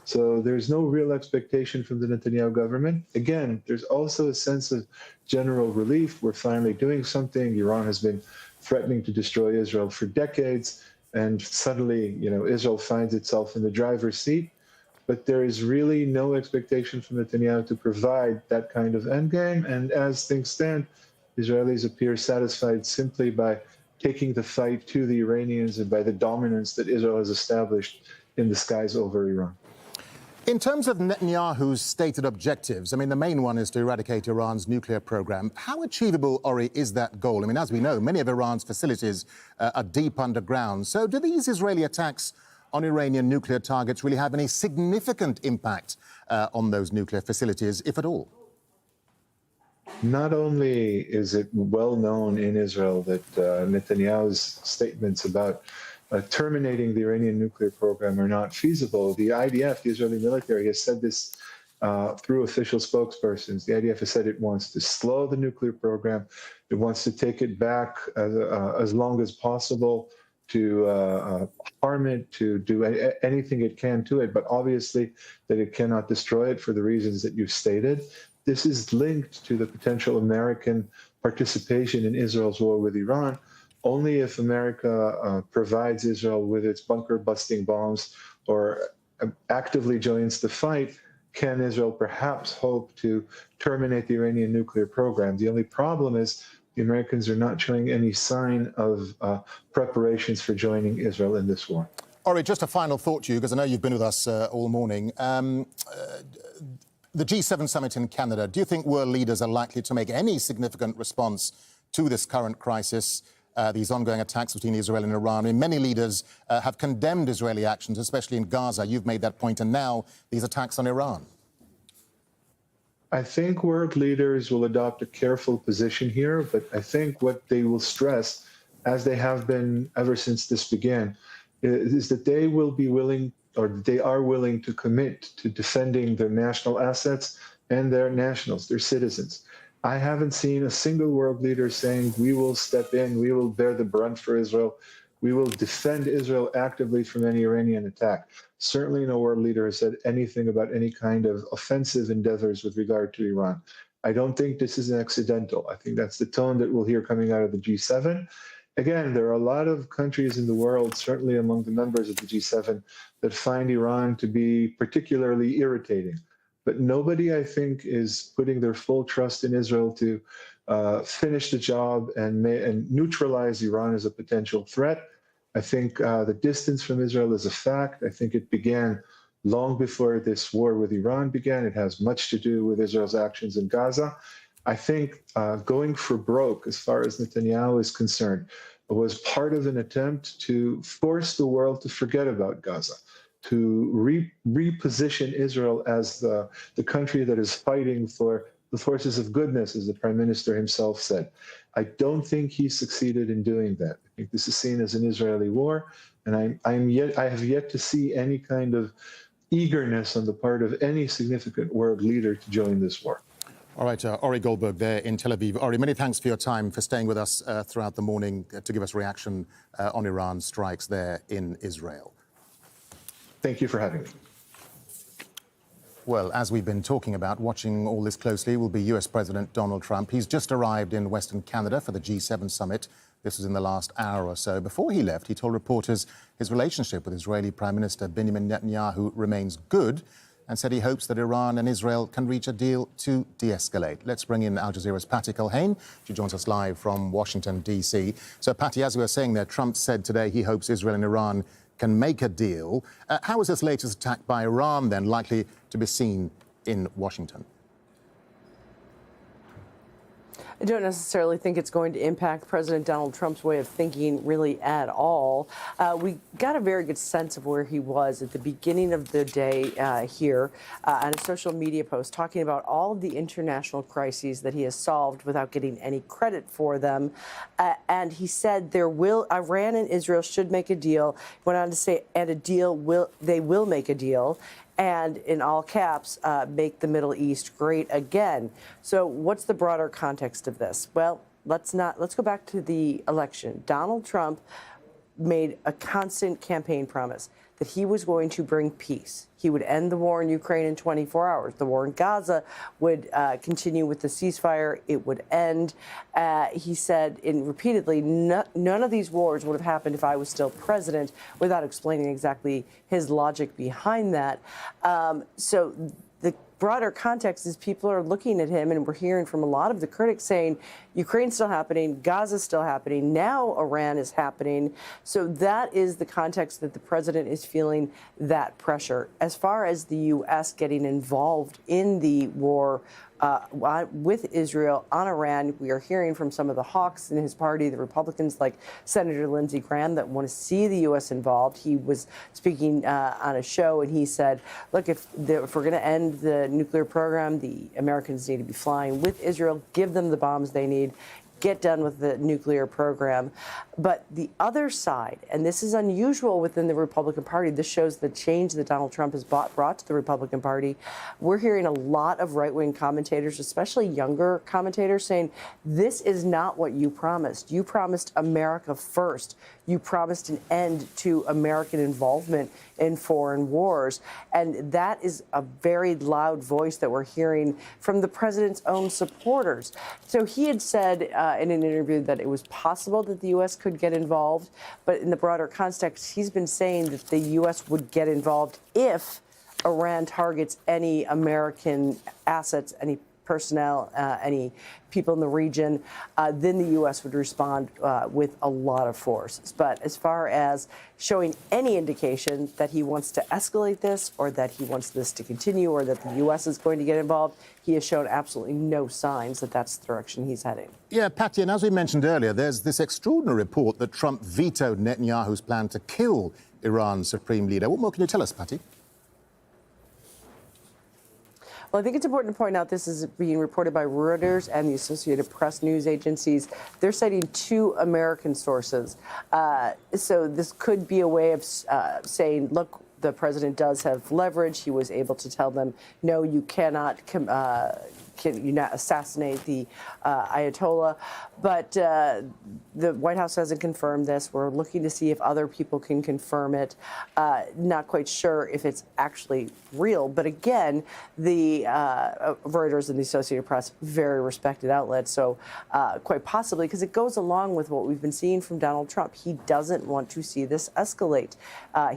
So there's no real expectation from the Netanyahu government. Again, there's also a sense of general relief. We're finally doing something. Iran has been threatening to destroy Israel for decades, and suddenly, Israel finds itself in the driver's seat. But there is really no expectation from Netanyahu to provide that kind of endgame. And as things stand, Israelis appear satisfied simply by taking the fight to the Iranians and by the dominance that Israel has established in the skies over Iran. In terms of Netanyahu's stated objectives, I mean, the main one is to eradicate Iran's nuclear program. How achievable, Ori, is that goal? I mean, as we know, many of Iran's facilities are deep underground. So do these Israeli attacks on Iranian nuclear targets really have any significant impact on those nuclear facilities, if at all? Not only is it well known in Israel that Netanyahu's statements about terminating the Iranian nuclear program are not feasible. The IDF, the Israeli military, has said this through official spokespersons. The IDF has said it wants to slow the nuclear program. It wants to take it back as long as possible, to harm it, to do anything it can to it, but obviously that it cannot destroy it for the reasons that you've stated. This is linked to the potential American participation in Israel's war with Iran. Only if America provides Israel with its bunker-busting bombs or actively joins the fight can Israel perhaps hope to terminate the Iranian nuclear program. The only problem is the Americans are not showing any sign of preparations for joining Israel in this war. Ori, just a final thought to you, because I know you've been with us all morning. The G7 summit in Canada, do you think world leaders are likely to make any significant response to this current crisis, these ongoing attacks between Israel and Iran? I mean, many leaders have condemned Israeli actions, especially in Gaza. You've made that point, and now these attacks on Iran. I think world leaders will adopt a careful position here, but I think what they will stress, as they have been ever since this began, is that they will be willing, or they are willing, to commit to defending their national assets and their nationals, their citizens. I haven't seen a single world leader saying, we will step in, we will bear the brunt for Israel, we will defend Israel actively from any Iranian attack. Certainly no world leader has said anything about any kind of offensive endeavors with regard to Iran. I don't think this is accidental. I think that's the tone that we'll hear coming out of the G7. Again, there are a lot of countries in the world, certainly among the members of the G7, that find Iran to be particularly irritating. But nobody, I think, is putting their full trust in Israel to finish the job and neutralize Iran as a potential threat. I think the distance from Israel is a fact. I think it began long before this war with Iran began. It has much to do with Israel's actions in Gaza. I think going for broke, as far as Netanyahu is concerned, was part of an attempt to force the world to forget about Gaza, to reposition Israel as the country that is fighting for the forces of goodness, as the Prime Minister himself said. I don't think he succeeded in doing that. I think this is seen as an Israeli war, and I have yet to see any kind of eagerness on the part of any significant world leader to join this war. All right, Ori Goldberg there in Tel Aviv. Ori, many thanks for your time, for staying with us throughout the morning to give us reaction on Iran's strikes there in Israel. Thank you for having me. Well, as we've been talking about, watching all this closely will be US President Donald Trump. He's just arrived in Western Canada for the G7 summit. This was in the last hour or so. Before he left, he told reporters his relationship with Israeli Prime Minister Benjamin Netanyahu remains good and said he hopes that Iran and Israel can reach a deal to de-escalate. Let's bring in Al Jazeera's Patty Culhane. She joins us live from Washington, D.C. So, Patty, as we were saying there, Trump said today he hopes Israel and Iran can make a deal. How is this latest attack by Iran, then, likely to be seen in Washington? I don't necessarily think it's going to impact President Donald Trump's way of thinking really at all. We got a very good sense of where he was at the beginning of the day here on a social media post talking about all of the international crises that he has solved without getting any credit for them. And he said Iran and Israel should make a deal. He went on to say, and they will make a deal. And in all caps, make the Middle East great again. So what's the broader context of this? Well, let's go back to the election. Donald Trump made a constant campaign promise that he was going to bring peace. He would end the war in Ukraine in 24 hours. The war in Gaza would continue with the ceasefire. It would end. He said repeatedly, none of these wars would have happened if I was still president, without explaining exactly his logic behind that. So the broader context is people are looking at him, and we're hearing from a lot of the critics saying Ukraine's still happening, Gaza's still happening, now Iran is happening. So that is the context that the president is feeling that pressure. As far as the U.S. getting involved in the war with Israel on Iran, we are hearing from some of the hawks in his party, the Republicans like Senator Lindsey Graham, that want to see the U.S. involved. He was speaking on a show, and he said, look, if we're going to end the nuclear program, the Americans need to be flying with Israel, give them the bombs they need, get done with the nuclear program. But the other side, and this is unusual within the Republican Party, this shows the change that Donald Trump has brought to the Republican Party. We're hearing a lot of right-wing commentators, especially younger commentators, saying this is not what you promised. You promised America first. You promised an end to American involvement in foreign wars. And that is a very loud voice that we're hearing from the president's own supporters. So he had said in an interview that it was possible that the U.S. could get involved. But in the broader context, he's been saying that the U.S. would get involved if Iran targets any American assets, any personnel, any people in the region, then the U.S. would respond with a lot of force. But as far as showing any indication that he wants to escalate this, or that he wants this to continue, or that the U.S. is going to get involved, he has shown absolutely no signs that that's the direction he's heading. Yeah, Patty, and as we mentioned earlier, there's this extraordinary report that Trump vetoed Netanyahu's plan to kill Iran's supreme leader. What more can you tell us, Patty? Well, I think it's important to point out this is being reported by Reuters and the Associated Press news agencies. They're citing two American sources. So this could be a way of saying, look, the president does have leverage. He was able to tell them, no, you cannot assassinate the Ayatollah. But the White House hasn't confirmed this. We're looking to see if other people can confirm it. Not quite sure if it's actually real. But again, the Reuters and the Associated Press, very respected outlets. So quite possibly, because it goes along with what we've been seeing from Donald Trump. He doesn't want to see this escalate.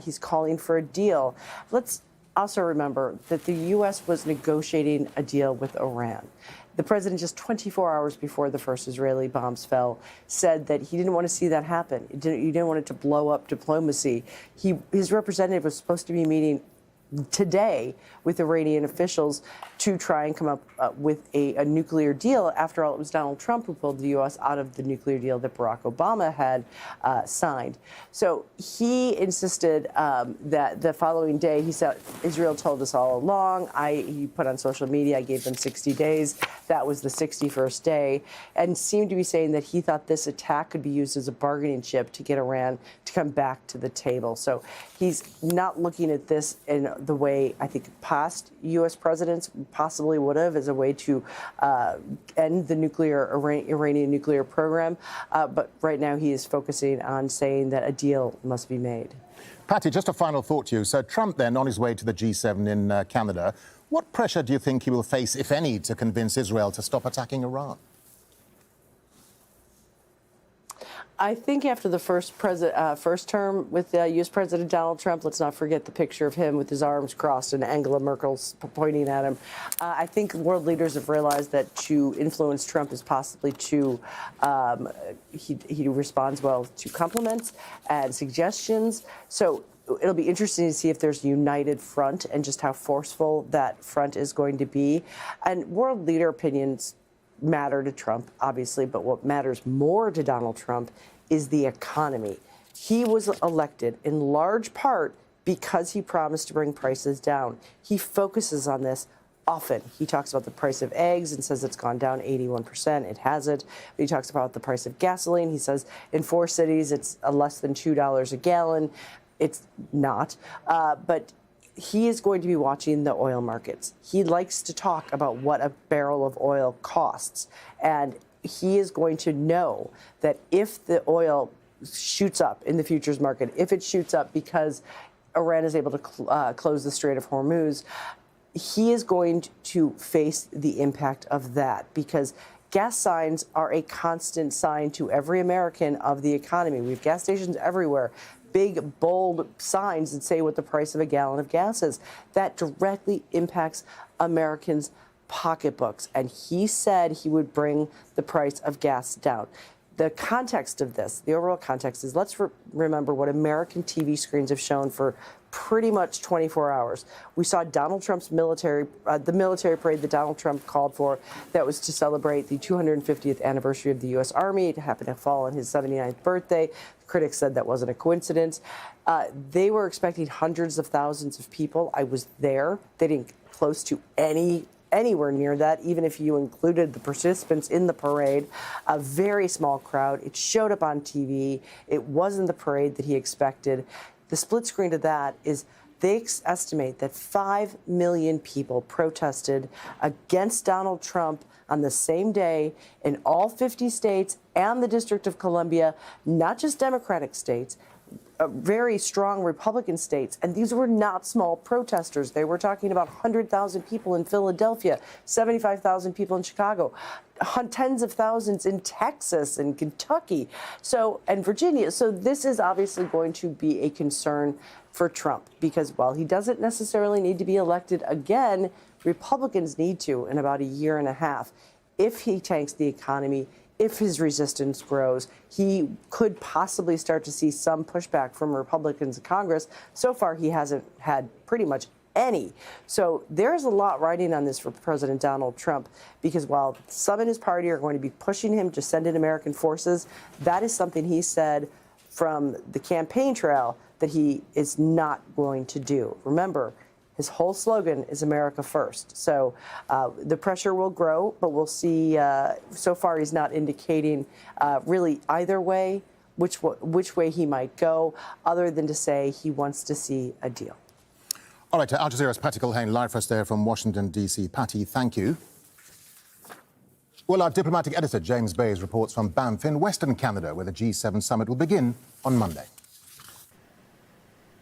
He's calling for a deal. Let's also remember that the U.S. was negotiating a deal with Iran. The president, just 24 hours before the first Israeli bombs fell, said that he didn't want to see that happen. He didn't want it to blow up diplomacy. His representative was supposed to be meeting today with Iranian officials to try and come up with a nuclear deal. After all, it was Donald Trump who pulled the U.S. out of the nuclear deal that Barack Obama had signed. So he insisted that the following day, he said, Israel told us all along. He put on social media, I gave them 60 days. That was the 61st day, and seemed to be saying that he thought this attack could be used as a bargaining chip to get Iran to come back to the table. So he's not looking at this in the way I think past U.S. presidents possibly would have, as a way to end the Iranian nuclear program. But right now he is focusing on saying that a deal must be made. Patty, just a final thought to you. So Trump then on his way to the G7 in Canada. What pressure do you think he will face, if any, to convince Israel to stop attacking Iran? I think after the first term with U.S. President Donald Trump, let's not forget the picture of him with his arms crossed and Angela Merkel's pointing at him. I think world leaders have realized that to influence Trump is possibly to, he responds well to compliments and suggestions. So it'll be interesting to see if there's a united front and just how forceful that front is going to be. And world leader opinions matter to Trump, obviously, but what matters more to Donald Trump is the economy. He was elected in large part because he promised to bring prices down. He focuses on this often. He talks about the price of eggs and says it's gone down 81%. It hasn't. He talks about the price of gasoline. He says in 4 cities it's less than $2 a gallon. It's not. But he is going to be watching the oil markets. He likes to talk about what a barrel of oil costs. And he is going to know that if the oil shoots up in the futures market, if it shoots up because Iran is able to close the Strait of Hormuz, he is going to face the impact of that because gas signs are a constant sign to every American of the economy. We have gas stations everywhere. Big, bold signs that say what the price of a gallon of gas is. That directly impacts Americans' pocketbooks. And he said he would bring the price of gas down. The context of this, the overall context is, let's remember what American TV screens have shown for pretty much 24 hours. We saw Donald Trump's the military parade that Donald Trump called for that was to celebrate the 250th anniversary of the U.S. Army. It happened to fall on his 79th birthday. Critics said that wasn't a coincidence. They were expecting hundreds of thousands of people. I was there. They didn't get close to anywhere near that, even if you included the participants in the parade. A very small crowd. It showed up on TV. It wasn't the parade that he expected. The split screen to that is they estimate that 5 million people protested against Donald Trump on the same day in all 50 states and the District of Columbia, not just Democratic states, very strong Republican states. And these were not small protesters. They were talking about 100,000 people in Philadelphia, 75,000 people in Chicago, tens of thousands in Texas and Kentucky, and Virginia. So this is obviously going to be a concern for Trump because while he doesn't necessarily need to be elected again, Republicans need to in about a year and a half. If he tanks the economy, if his resistance grows, he could possibly start to see some pushback from Republicans in Congress. So far, he hasn't had pretty much any. So there's a lot riding on this for President Donald Trump, because while some in his party are going to be pushing him to send in American forces, that is something he said from the campaign trail that he is not going to do. Remember, his whole slogan is America First. So the pressure will grow, but we'll see. So far, he's not indicating really either way, which way he might go, other than to say he wants to see a deal. All right, Al Jazeera's Patty Culhane, live for us there from Washington, D.C. Patty, thank you. Well, our diplomatic editor, James Bays, reports from Banff in Western Canada, where the G7 summit will begin on Monday.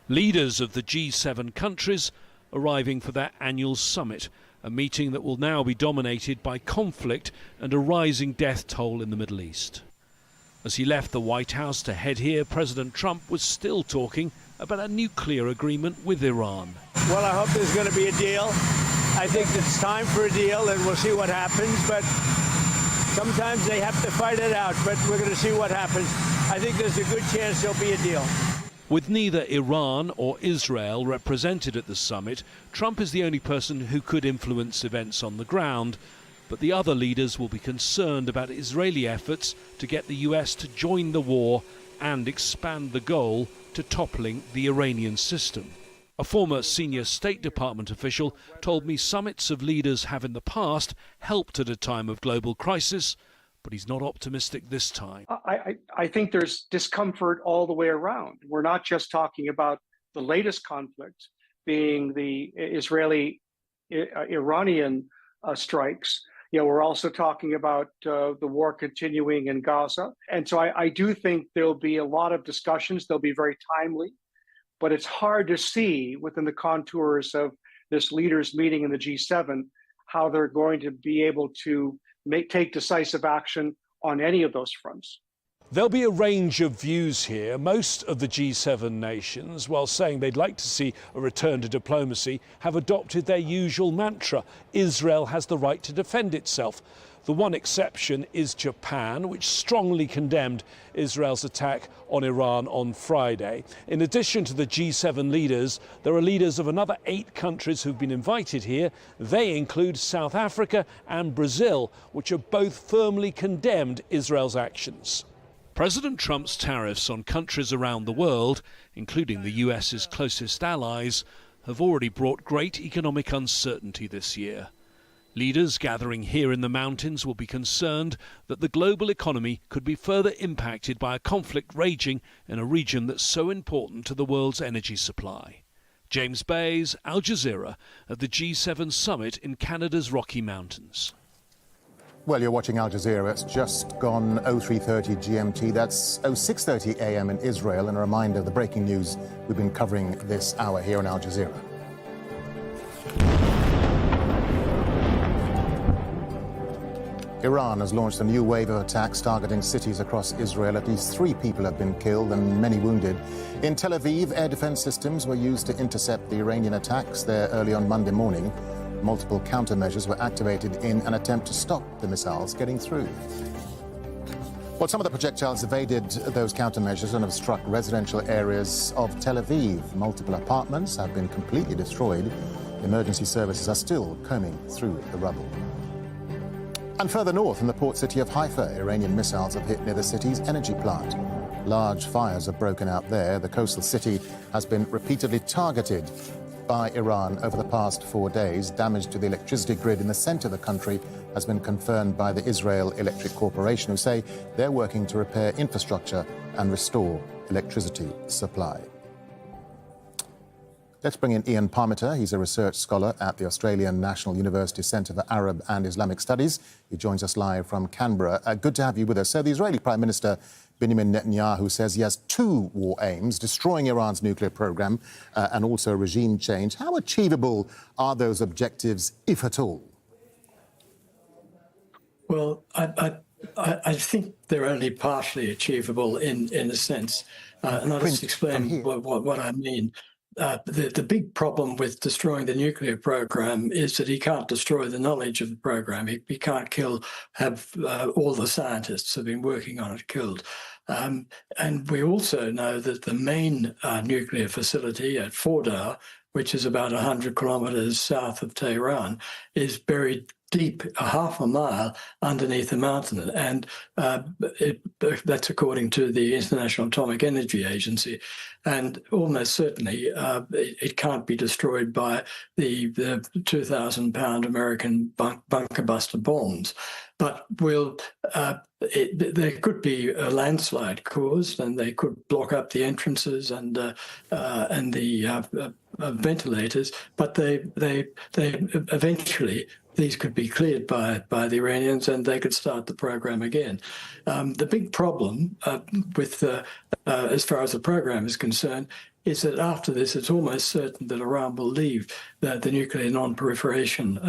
Leaders of the G7 countries arriving for their annual summit, a meeting that will now be dominated by conflict and a rising death toll in the Middle East. As he left the White House to head here, President Trump was still talking about a nuclear agreement with Iran. Well, I hope there's going to be a deal. I think it's time for a deal, and we'll see what happens. But sometimes they have to fight it out, but we're going to see what happens. I think there's a good chance there'll be a deal. With neither Iran or Israel represented at the summit, Trump is the only person who could influence events on the ground. But the other leaders will be concerned about Israeli efforts to get the US to join the war and expand the goal to toppling the Iranian system. A former senior State Department official told me summits of leaders have in the past helped at a time of global crisis, but he's not optimistic this time. I think there's discomfort all the way around. We're not just talking about the latest conflict being the Israeli-Iranian strikes. You know, we're also talking about the war continuing in Gaza. And so I do think there'll be a lot of discussions. They'll be very timely, but it's hard to see within the contours of this leaders meeting in the G7, how they're going to be able to take decisive action on any of those fronts. There'll be a range of views here. Most of the G7 nations, while saying they'd like to see a return to diplomacy, have adopted their usual mantra: Israel has the right to defend itself. The one exception is Japan, which strongly condemned Israel's attack on Iran on Friday. In addition to the G7 leaders, there are leaders of another 8 countries who've been invited here. They include South Africa and Brazil, which have both firmly condemned Israel's actions. President Trump's tariffs on countries around the world, including the US's closest allies, have already brought great economic uncertainty this year. Leaders gathering here in the mountains will be concerned that the global economy could be further impacted by a conflict raging in a region that's so important to the world's energy supply. James Bays, Al Jazeera, at the G7 summit in Canada's Rocky Mountains. Well, you're watching Al Jazeera. It's just gone 03:30 GMT. That's 06:30 a.m. in Israel. And a reminder of the breaking news we've been covering this hour here on Al Jazeera. Iran has launched a new wave of attacks targeting cities across Israel. At least 3 people have been killed and many wounded. In Tel Aviv, air defense systems were used to intercept the Iranian attacks there early on Monday morning. Multiple countermeasures were activated in an attempt to stop the missiles getting through. Well, some of the projectiles evaded those countermeasures and have struck residential areas of Tel Aviv. Multiple apartments have been completely destroyed. Emergency services are still combing through the rubble. And further north, in the port city of Haifa, Iranian missiles have hit near the city's energy plant. Large fires have broken out there. The coastal city has been repeatedly targeted by Iran over the past 4 days. Damage to the electricity grid in the center of the country has been confirmed by the Israel Electric Corporation, who say they're working to repair infrastructure and restore electricity supply. Let's bring in Ian Parmiter. He's a research scholar at the Australian National University Centre for Arab and Islamic Studies. He joins us live from Canberra. Good to have you with us. So the Israeli Prime Minister Benjamin Netanyahu says he has 2 war aims: destroying Iran's nuclear program and also regime change. How achievable are those objectives, if at all? Well, I think they're only partially achievable in a sense. And I'll just explain what I mean. The big problem with destroying the nuclear program is that he can't destroy the knowledge of the program. He can't have all the scientists who have been working on it killed. And we also know that the main nuclear facility at Fordow, which is about 100 kilometers south of Tehran, is buried deep, half a mile underneath the mountain. And that's according to the International Atomic Energy Agency. And almost certainly it can't be destroyed by the 2,000-pound American bunker buster bombs. But there could be a landslide caused, and they could block up the entrances and the ventilators. But they eventually, these could be cleared by the Iranians, and they could start the program again. The big problem with as far as the program is concerned is that after this, it's almost certain that Iran will leave the nuclear non-proliferation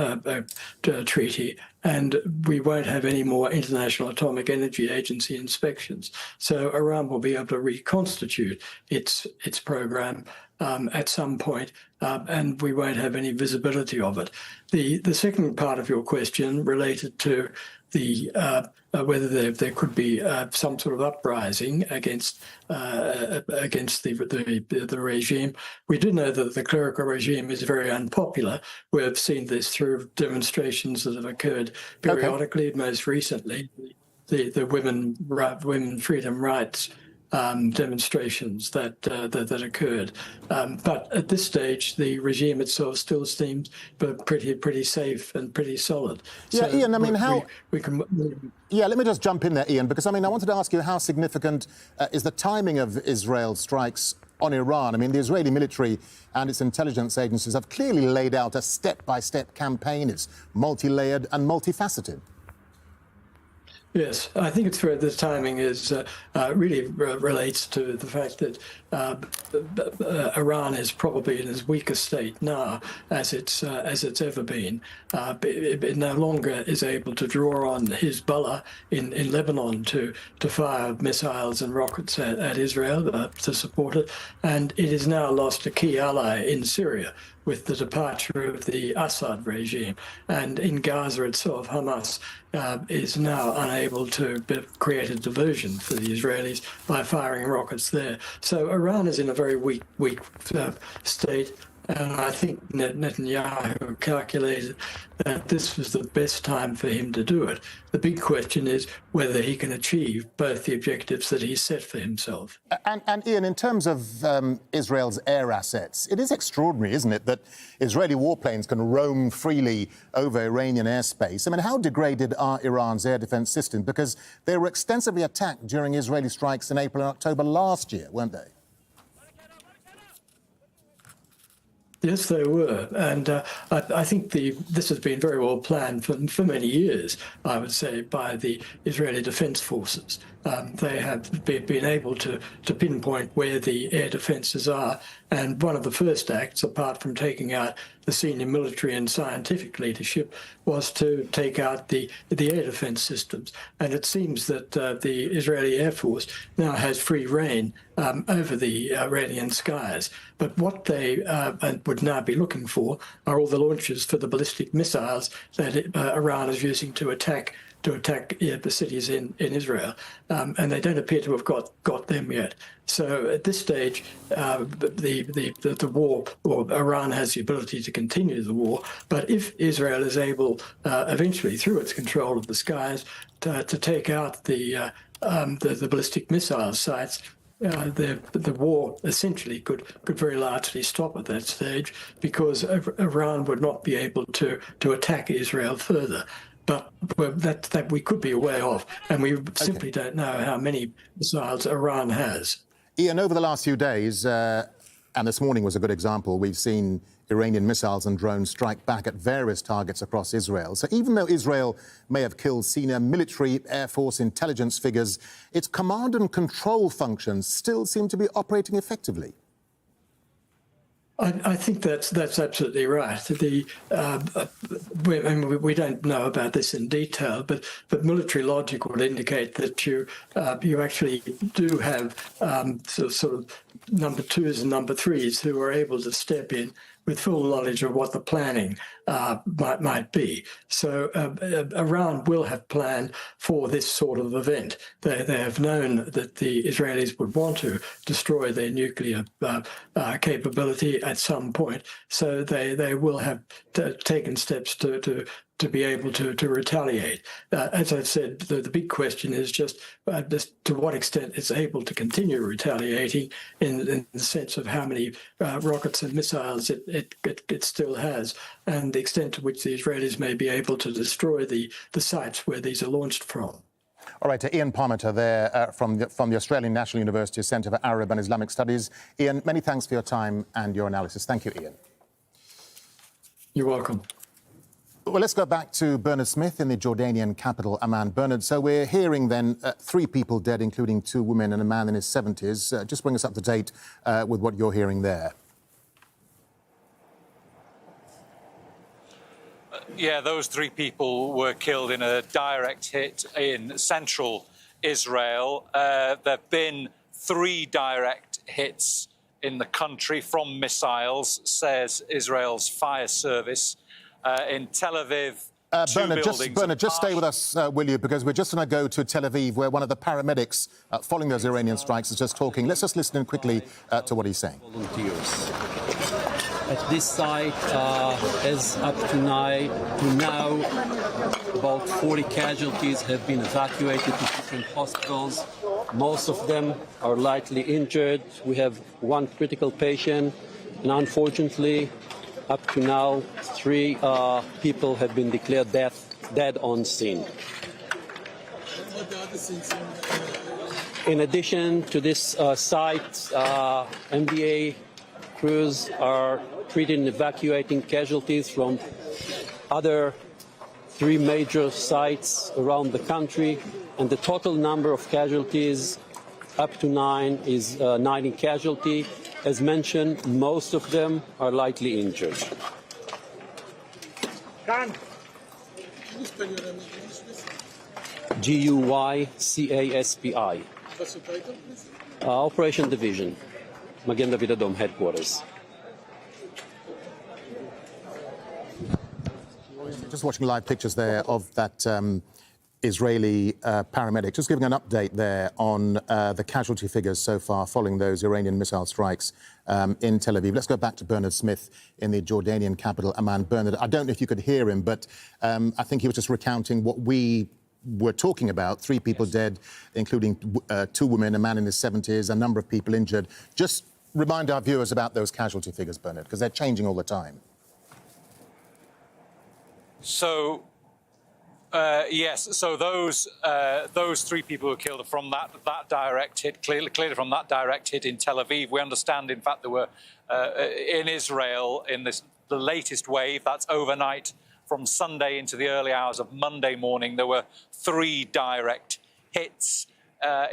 treaty, and we won't have any more International Atomic Energy Agency inspections. So Iran will be able to reconstitute its program at some point, and we won't have any visibility of it. The second part of your question related to the whether there could be some sort of uprising against the regime. We do know that the clerical regime is very unpopular. We've seen this through demonstrations that have occurred periodically. Okay. Most recently, the women freedom rights demonstrations that occurred, but at this stage, the regime itself still seems pretty safe and pretty solid. Yeah, so Ian. I mean, we can. Yeah, let me just jump in there, Ian, because I wanted to ask you how significant is the timing of Israel's strikes on Iran. I mean, the Israeli military and its intelligence agencies have clearly laid out a step-by-step campaign. It's multi-layered and multifaceted. Yes, I think it's fair. The timing is really relates to the fact that Iran is probably in its weakest state now as it's ever been. It no longer is able to draw on Hezbollah in Lebanon to fire missiles and rockets at Israel to support it, and it has now lost a key ally in Syria with the departure of the Assad regime. And in Gaza itself, Hamas is now unable to create a diversion for the Israelis by firing rockets there. So Iran is in a very weak state. And I think Netanyahu calculated that this was the best time for him to do it. The big question is whether he can achieve both the objectives that he set for himself. And Ian, in terms of Israel's air assets, it is extraordinary, isn't it, that Israeli warplanes can roam freely over Iranian airspace. I mean, how degraded are Iran's air defense systems? Because they were extensively attacked during Israeli strikes in April and October last year, weren't they? Yes, they were. And I think this has been very well planned for many years, I would say, by the Israeli Defense Forces. They have been able to pinpoint where the air defenses are. And one of the first acts, apart from taking out the senior military and scientific leadership, was to take out the air defense systems. And it seems that the Israeli Air Force now has free rein over the Iranian skies. But what they would now be looking for are all the launches for the ballistic missiles that Iran is using to attack the cities in Israel, and they don't appear to have got them yet. So at this stage, the war, or Iran has the ability to continue the war. But if Israel is able, eventually through its control of the skies, to take out the ballistic missile sites, the war essentially could very largely stop at that stage, because Iran would not be able to attack Israel further. But that we could be a way off, and we simply don't know how many missiles Iran has. Ian, over the last few days, and this morning was a good example, we've seen Iranian missiles and drones strike back at various targets across Israel. So even though Israel may have killed senior military, Air Force, intelligence figures, its command and control functions still seem to be operating effectively. I think that's absolutely right. We don't know about this in detail, but military logic would indicate that you actually do have sort of number twos and number threes who are able to step in with full knowledge of what the planning might be. So Iran will have planned for this sort of event. They have known that the Israelis would want to destroy their nuclear capability at some point. So they will have taken steps to be able to retaliate. As I've said, the big question is just to what extent it's able to continue retaliating in the sense of how many rockets and missiles it still has, and the extent to which the Israelis may be able to destroy the sites where these are launched from. All right, Ian Parmenter there from the Australian National University Centre for Arab and Islamic Studies. Ian, many thanks for your time and your analysis. Thank you, Ian. You're welcome. Well, let's go back to Bernard Smith in the Jordanian capital, Amman. Bernard, so we're hearing then 3 people dead, including 2 women and a man in his 70s. Just bring us up to date with what you're hearing there. Yeah, those 3 people were killed in a direct hit in central Israel. There have been 3 direct hits in the country from missiles, says Israel's fire service. In Tel Aviv, Bernard, just stay with us, will you? Because we're just going to go to Tel Aviv, where one of the paramedics following those Iranian strikes is just talking. Let's just listen in quickly to what he's saying. Volunteers. At this site, as up to now, about 40 casualties have been evacuated to different hospitals. Most of them are lightly injured. We have 1 critical patient, and unfortunately, up to now, 3 people have been declared dead on scene. In addition to this site, MDA crews are treating and evacuating casualties from other 3 major sites around the country, and the total number of casualties up to 9 is 90 casualty. As mentioned, most of them are lightly injured. GUYCASPI. Operation Division, Magen David Adom headquarters. Just watching live pictures there of that Israeli paramedic. Just giving an update there on the casualty figures so far following those Iranian missile strikes in Tel Aviv. Let's go back to Bernard Smith in the Jordanian capital, Amman. Bernard, I don't know if you could hear him, but I think he was just recounting what we were talking about. 3 people dead, including 2 women, a man in his 70s, a number of people injured. Just remind our viewers about those casualty figures, Bernard, because they're changing all the time. So, yes. So those 3 people who were killed are from that direct hit, clearly from that direct hit in Tel Aviv. We understand, in fact, there were in Israel in the latest wave. That's overnight from Sunday into the early hours of Monday morning. There were 3 direct hits.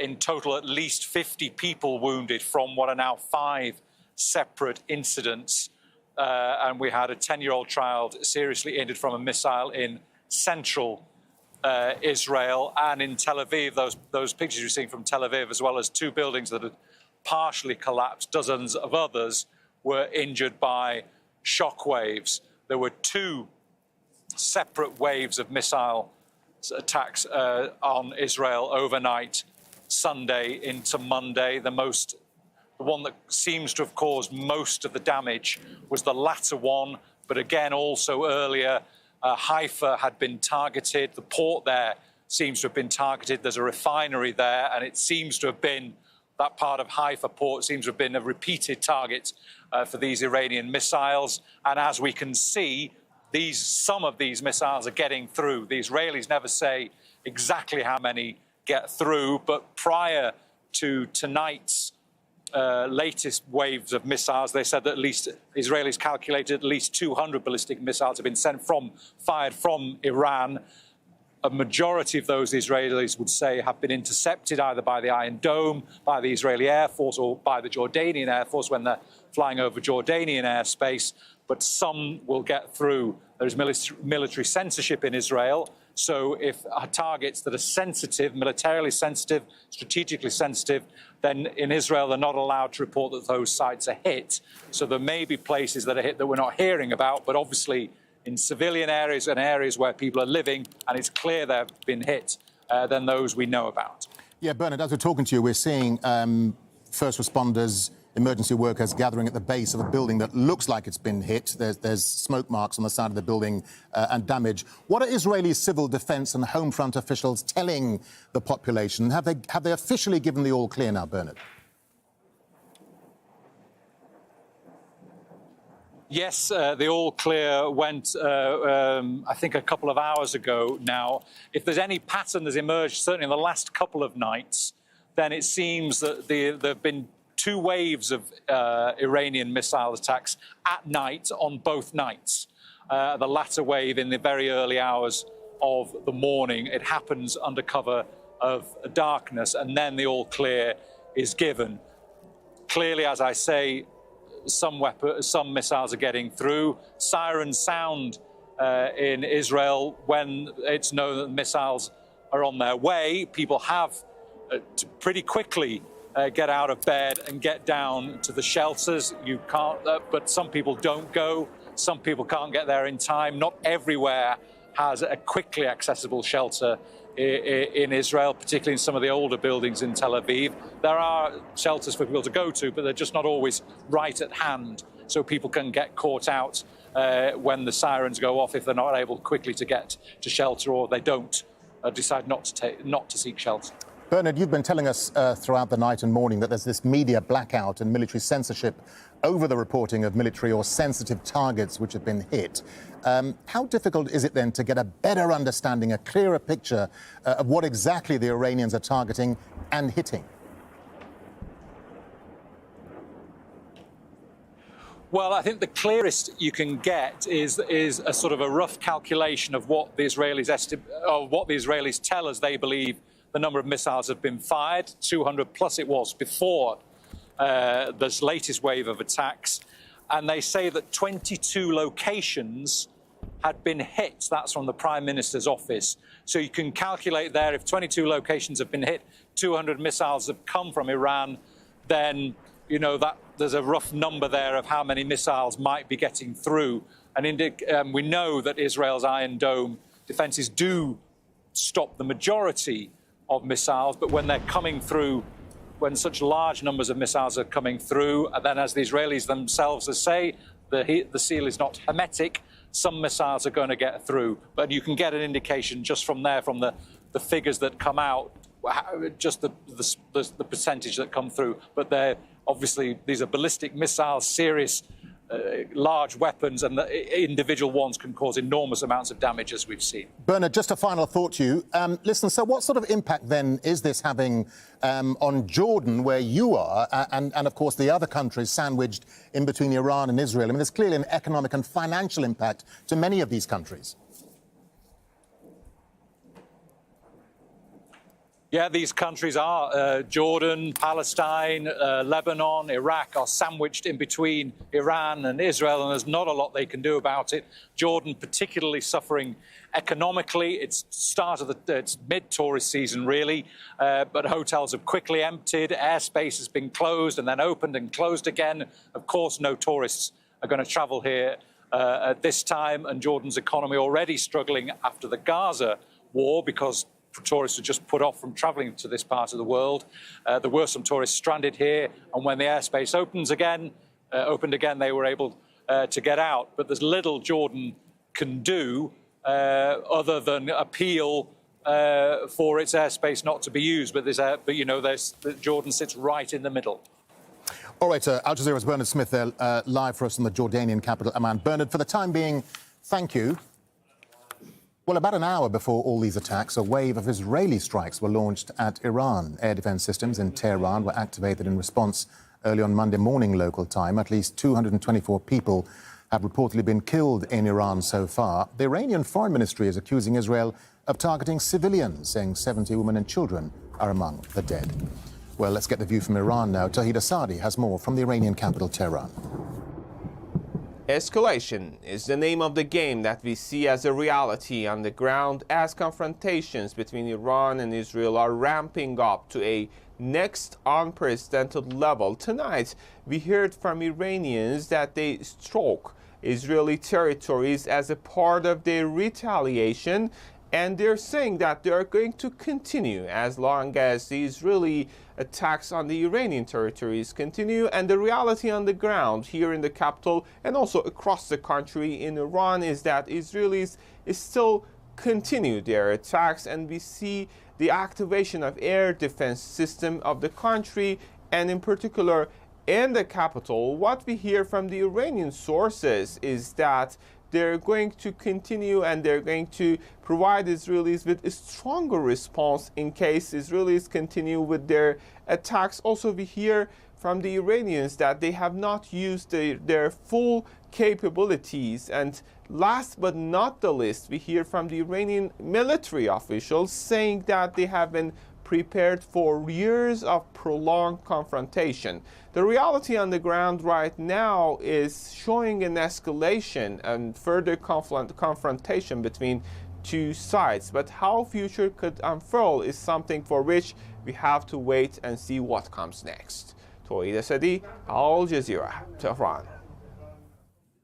In total, at least 50 people wounded from what are now 5 separate incidents. And we had a 10-year-old child seriously injured from a missile in central Israel. And in Tel Aviv, those pictures you're seeing from Tel Aviv, as well as 2 buildings that had partially collapsed, dozens of others were injured by shock waves. There were 2 separate waves of missile attacks on Israel overnight, Sunday into Monday. The one that seems to have caused most of the damage was the latter one, but again, also earlier, Haifa had been targeted. The port there seems to have been targeted. There's a refinery there, and it seems to have been, that part of Haifa port seems to have been a repeated target for these Iranian missiles. And as we can see, some of these missiles are getting through. The Israelis never say exactly how many get through, but prior to tonight's latest waves of missiles, they said that at least Israelis calculated at least 200 ballistic missiles have been fired from Iran. A majority of those, the Israelis would say, have been intercepted either by the Iron Dome, by the Israeli Air Force, or by the Jordanian Air Force when they're flying over Jordanian airspace. But some will get through. There's military censorship in Israel. So if targets that are sensitive, militarily sensitive, strategically sensitive, then in Israel they're not allowed to report that those sites are hit. So there may be places that are hit that we're not hearing about, but obviously in civilian areas and areas where people are living and it's clear they've been hit, then those we know about. Yeah, Bernard, as we're talking to you, we're seeing first responders, emergency workers gathering at the base of a building that looks like it's been hit. There's smoke marks on the side of the building and damage. What are Israeli civil defense and home front officials telling the population? Have they officially given the all clear now, Bernard? Yes, the all clear went, I think, a couple of hours ago now. If there's any pattern that's emerged, certainly in the last couple of nights, then it seems that there have been 2 waves of Iranian missile attacks at night on both nights. The latter wave in the very early hours of the morning. It happens under cover of darkness, and then the all clear is given. Clearly, as I say, some missiles are getting through. Sirens sound in Israel when it's known that missiles are on their way. People have to pretty quickly get out of bed and get down to the shelters. You can't, but some people don't go. Some people can't get there in time. Not everywhere has a quickly accessible shelter in Israel, particularly in some of the older buildings in Tel Aviv. There are shelters for people to go to, but they're just not always right at hand. So people can get caught out when the sirens go off if they're not able quickly to get to shelter, or they don't decide not to seek shelter. Bernard, you've been telling us throughout the night and morning that there's this media blackout and military censorship over the reporting of military or sensitive targets which have been hit. How difficult is it then to get a better understanding, a clearer picture of what exactly the Iranians are targeting and hitting? Well, I think the clearest you can get is a sort of a rough calculation of what the Israelis tell us they believe the number of missiles have been fired. 200 plus it was before this latest wave of attacks. And they say that 22 locations had been hit. That's from the Prime Minister's office. So you can calculate there, if 22 locations have been hit, 200 missiles have come from Iran, then you know that there's a rough number there of how many missiles might be getting through. And we know that Israel's Iron Dome defences do stop the majority of missiles, but when they're coming through, when such large numbers of missiles are coming through, and then as the Israelis themselves say, the seal is not hermetic, some missiles are going to get through. But you can get an indication just from there, from the figures that come out, just the percentage that come through. But they're obviously, these are ballistic missiles, serious, large weapons, and the individual ones can cause enormous amounts of damage, as we've seen. Bernard, just a final thought to you. Listen, so what sort of impact then is this having on Jordan, where you are, and of course the other countries sandwiched in between Iran and Israel? I mean, there's clearly an economic and financial impact to many of these countries. Yeah, these countries are Jordan, Palestine, Lebanon, Iraq are sandwiched in between Iran and Israel, and there's not a lot they can do about it. Jordan particularly suffering economically. It's start of its mid-tourist season, really, but hotels have quickly emptied, airspace has been closed and then opened and closed again. Of course, no tourists are going to travel here at this time, and Jordan's economy already struggling after the Gaza war because tourists are just put off from travelling to this part of the world. There were some tourists stranded here, and when the airspace opened again, they were able to get out. But there's little Jordan can do other than appeal for its airspace not to be used. But Jordan sits right in the middle. All right, Al Jazeera's Bernard Smith there, live for us in the Jordanian capital, Amman. Bernard, for the time being, thank you. Well, about an hour before all these attacks, a wave of Israeli strikes were launched at Iran. Air defense systems in Tehran were activated in response early on Monday morning local time. At least 224 people have reportedly been killed in Iran so far. The Iranian Foreign Ministry is accusing Israel of targeting civilians, saying 70 women and children are among the dead. Well, let's get the view from Iran now. Tawhid Asadi has more from the Iranian capital, Tehran. Escalation is the name of the game that we see as a reality on the ground as confrontations between Iran and Israel are ramping up to a next unprecedented level. Tonight, we heard from Iranians that they struck Israeli territories as a part of their retaliation, and they're saying that they are going to continue as long as the Israeli attacks on the Iranian territories continue. And the reality on the ground here in the capital and also across the country in Iran is that Israelis still continue their attacks, and we see the activation of air defense system of the country, and in particular in the capital. What we hear from the Iranian sources is that they're going to continue and they're going to provide Israelis with a stronger response in case Israelis continue with their attacks. Also, we hear from the Iranians that they have not used their full capabilities. And last but not the least, we hear from the Iranian military officials saying that they have been prepared for years of prolonged confrontation. The reality on the ground right now is showing an escalation and further confrontation between two sides. But how future could unfurl is something for which we have to wait and see what comes next. Tawhid Asadi, Al Jazeera, Tehran.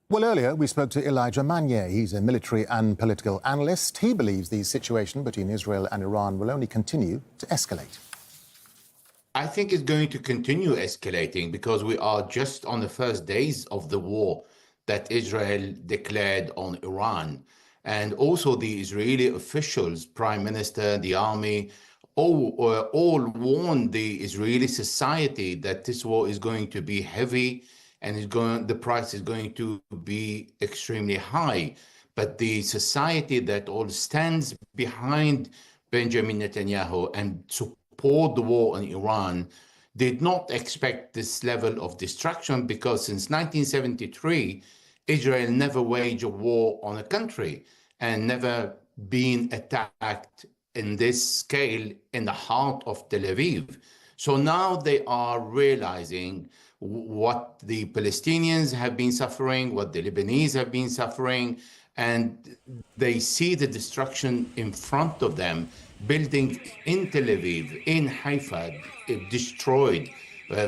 Well, earlier we spoke to Elijah Manier. He's a military and political analyst. He believes the situation between Israel and Iran will only continue to escalate. I think it's going to continue escalating because we are just on the first days of the war that Israel declared on Iran. And also the Israeli officials, prime minister, the army, all warned the Israeli society that this war is going to be heavy and the price is going to be extremely high. But the society that all stands behind Benjamin Netanyahu and support the war in Iran did not expect this level of destruction, because since 1973, Israel never waged a war on a country and never been attacked in this scale in the heart of Tel Aviv. So now they are realizing what the Palestinians have been suffering, what the Lebanese have been suffering, and they see the destruction in front of them. Building in Tel Aviv, in Haifa, destroyed,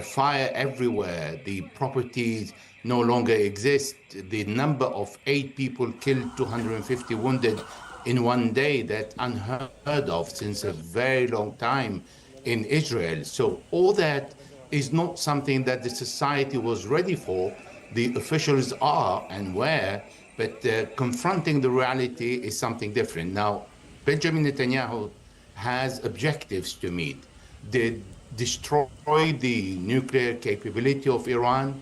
fire everywhere, the properties no longer exist. The number of 8 people killed, 250 wounded in one day, that's unheard of since a very long time in Israel. So all that is not something that the society was ready for. The officials are and were, but confronting the reality is something different. Now, Benjamin Netanyahu has objectives to meet. They destroy the nuclear capability of Iran,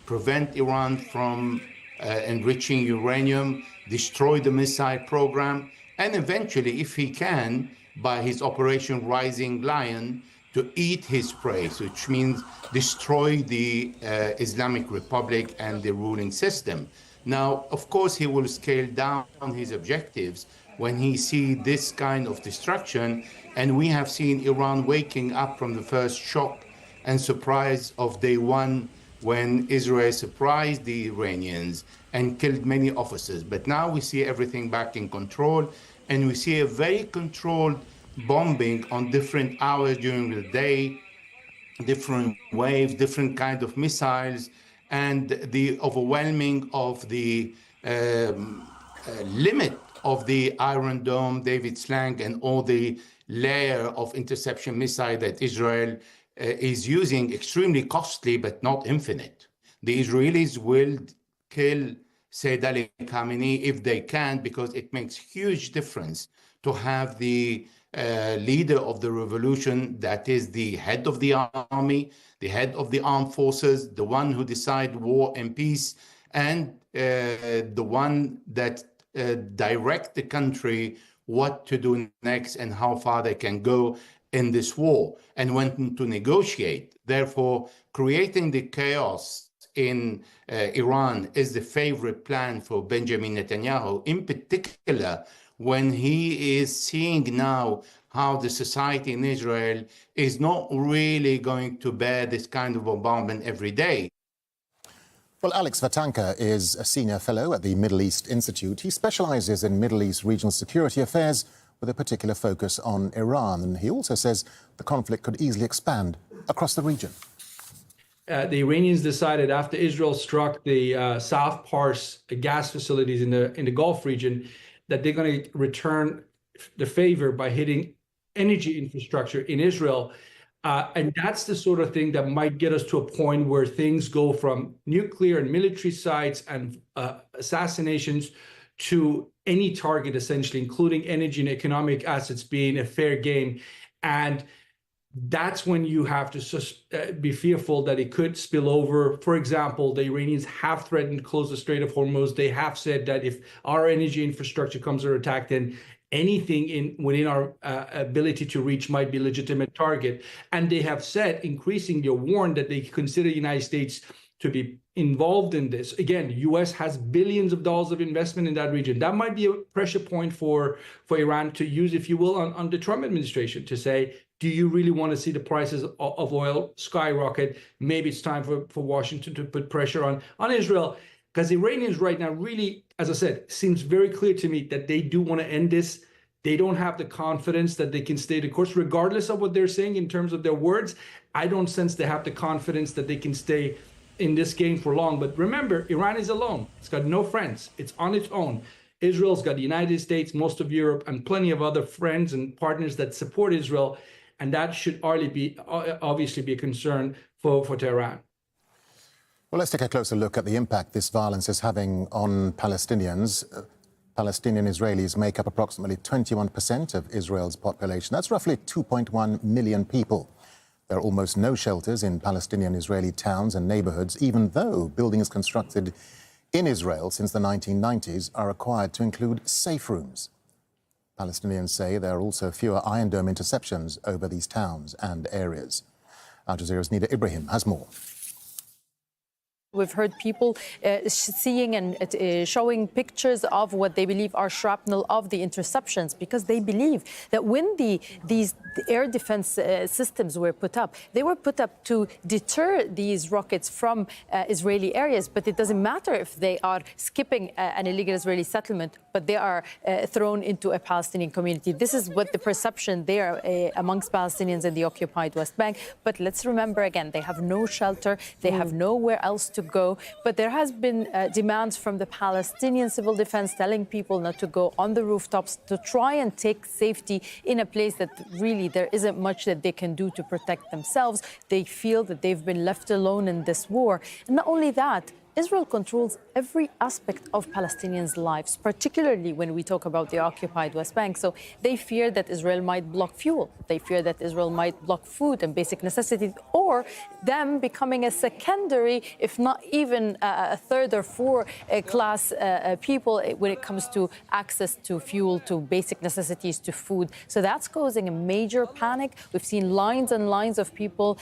prevent Iran from enriching uranium, destroy the missile program, and eventually, if he can, by his Operation Rising Lion, to eat his prey, which means destroy the Islamic Republic and the ruling system. Now, of course, he will scale down his objectives when he sees this kind of destruction. And we have seen Iran waking up from the first shock and surprise of day one, when Israel surprised the Iranians and killed many officers. But now we see everything back in control, and we see a very controlled bombing on different hours during the day, different waves, different kind of missiles, and the overwhelming of the limit of the Iron Dome, David Slang, and all the layer of interception missile that Israel is using, extremely costly but not infinite. The Israelis will kill Sayyid Ali Khamenei if they can, because it makes huge difference to have the leader of the revolution, that is the head of the army, the head of the armed forces, the one who decides war and peace, and the one that direct the country what to do next and how far they can go in this war, and when to negotiate. Therefore, creating the chaos in Iran is the favorite plan for Benjamin Netanyahu, in particular when he is seeing now how the society in Israel is not really going to bear this kind of bombardment every day. Well, Alex Vatanka is a senior fellow at the Middle East Institute. He specializes in Middle East regional security affairs with a particular focus on Iran. And he also says the conflict could easily expand across the region. The Iranians decided after Israel struck the South Pars gas facilities in the Gulf region that they're going to return the favor by hitting energy infrastructure in Israel. And that's the sort of thing that might get us to a point where things go from nuclear and military sites and assassinations to any target, essentially, including energy and economic assets being a fair game. And that's when you have to be fearful that it could spill over. For example, the Iranians have threatened to close the Strait of Hormuz. They have said that if our energy infrastructure comes under attack, then anything within our ability to reach might be a legitimate target. And they have said, increasingly warned, that they consider the United States to be involved in this. Again, the U.S. has billions of dollars of investment in that region. That might be a pressure point for Iran to use, if you will, on the Trump administration to say, do you really want to see the prices of oil skyrocket? Maybe it's time for Washington to put pressure on Israel. Because the Iranians right now really, as I said, seems very clear to me that they do want to end this. They don't have the confidence that they can stay the course, regardless of what they're saying in terms of their words. I don't sense they have the confidence that they can stay in this game for long. But remember, Iran is alone. It's got no friends. It's on its own. Israel's got the United States, most of Europe, and plenty of other friends and partners that support Israel. And that should obviously be a concern for Tehran. Well, let's take a closer look at the impact this violence is having on Palestinians. Palestinian Israelis make up approximately 21% of Israel's population. That's roughly 2.1 million people. There are almost no shelters in Palestinian Israeli towns and neighborhoods, even though buildings constructed in Israel since the 1990s are required to include safe rooms. Palestinians say there are also fewer Iron Dome interceptions over these towns and areas. Al Jazeera's Nida Ibrahim has more. We've heard people seeing and showing pictures of what they believe are shrapnel of the interceptions, because they believe that when these air defense systems were put up, they were put up to deter these rockets from Israeli areas. But it doesn't matter if they are skipping an illegal Israeli settlement, but they are thrown into a Palestinian community. This is what the perception there amongst Palestinians in the occupied West Bank. But let's remember again, they have no shelter, they have nowhere else to go. But there has been demands from the Palestinian civil defense telling people not to go on the rooftops, to try and take safety in a place that really there isn't much that they can do to protect themselves. They feel that they've been left alone in this war. And not only that, Israel controls every aspect of Palestinians' lives, particularly when we talk about the occupied West Bank. So they fear that Israel might block fuel. They fear that Israel might block food and basic necessities, or them becoming a secondary, if not even a third or fourth class people when it comes to access to fuel, to basic necessities, to food. So that's causing a major panic. We've seen lines and lines of people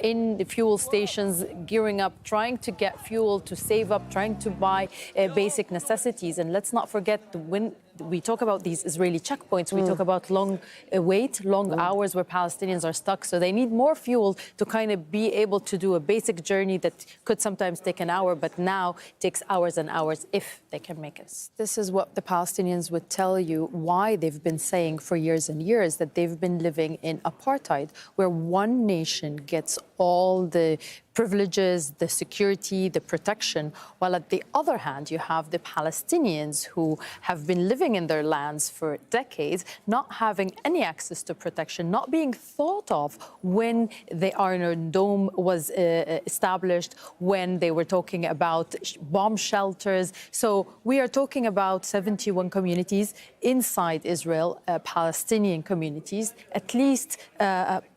in the fuel stations gearing up, trying to get fuel, to save up, trying to buy basic necessities. And let's not forget, when we talk about these Israeli checkpoints, we talk about long long hours where Palestinians are stuck. So they need more fuel to kind of be able to do a basic journey that could sometimes take an hour, but now takes hours and hours if they can make it. This is what the Palestinians would tell you why they've been saying for years and years that they've been living in apartheid, where one nation gets all the privileges, the security, the protection, while at the other hand, you have the Palestinians who have been living in their lands for decades, not having any access to protection, not being thought of when the Iron Dome was established, when they were talking about bomb shelters. So we are talking about 71 communities inside Israel, Palestinian communities. At least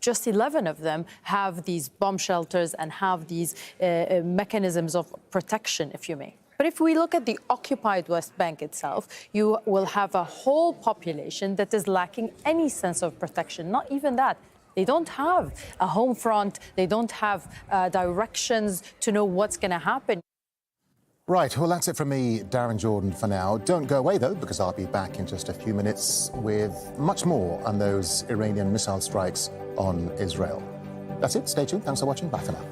just 11 of them have these bomb shelters and have these mechanisms of protection, if you may. But if we look at the occupied West Bank itself, you will have a whole population that is lacking any sense of protection, not even that. They don't have a home front. They don't have directions to know what's going to happen. Right, well, that's it from me, Darren Jordan, for now. Don't go away, though, because I'll be back in just a few minutes with much more on those Iranian missile strikes on Israel. That's it. Stay tuned. Thanks for watching. Bye for now.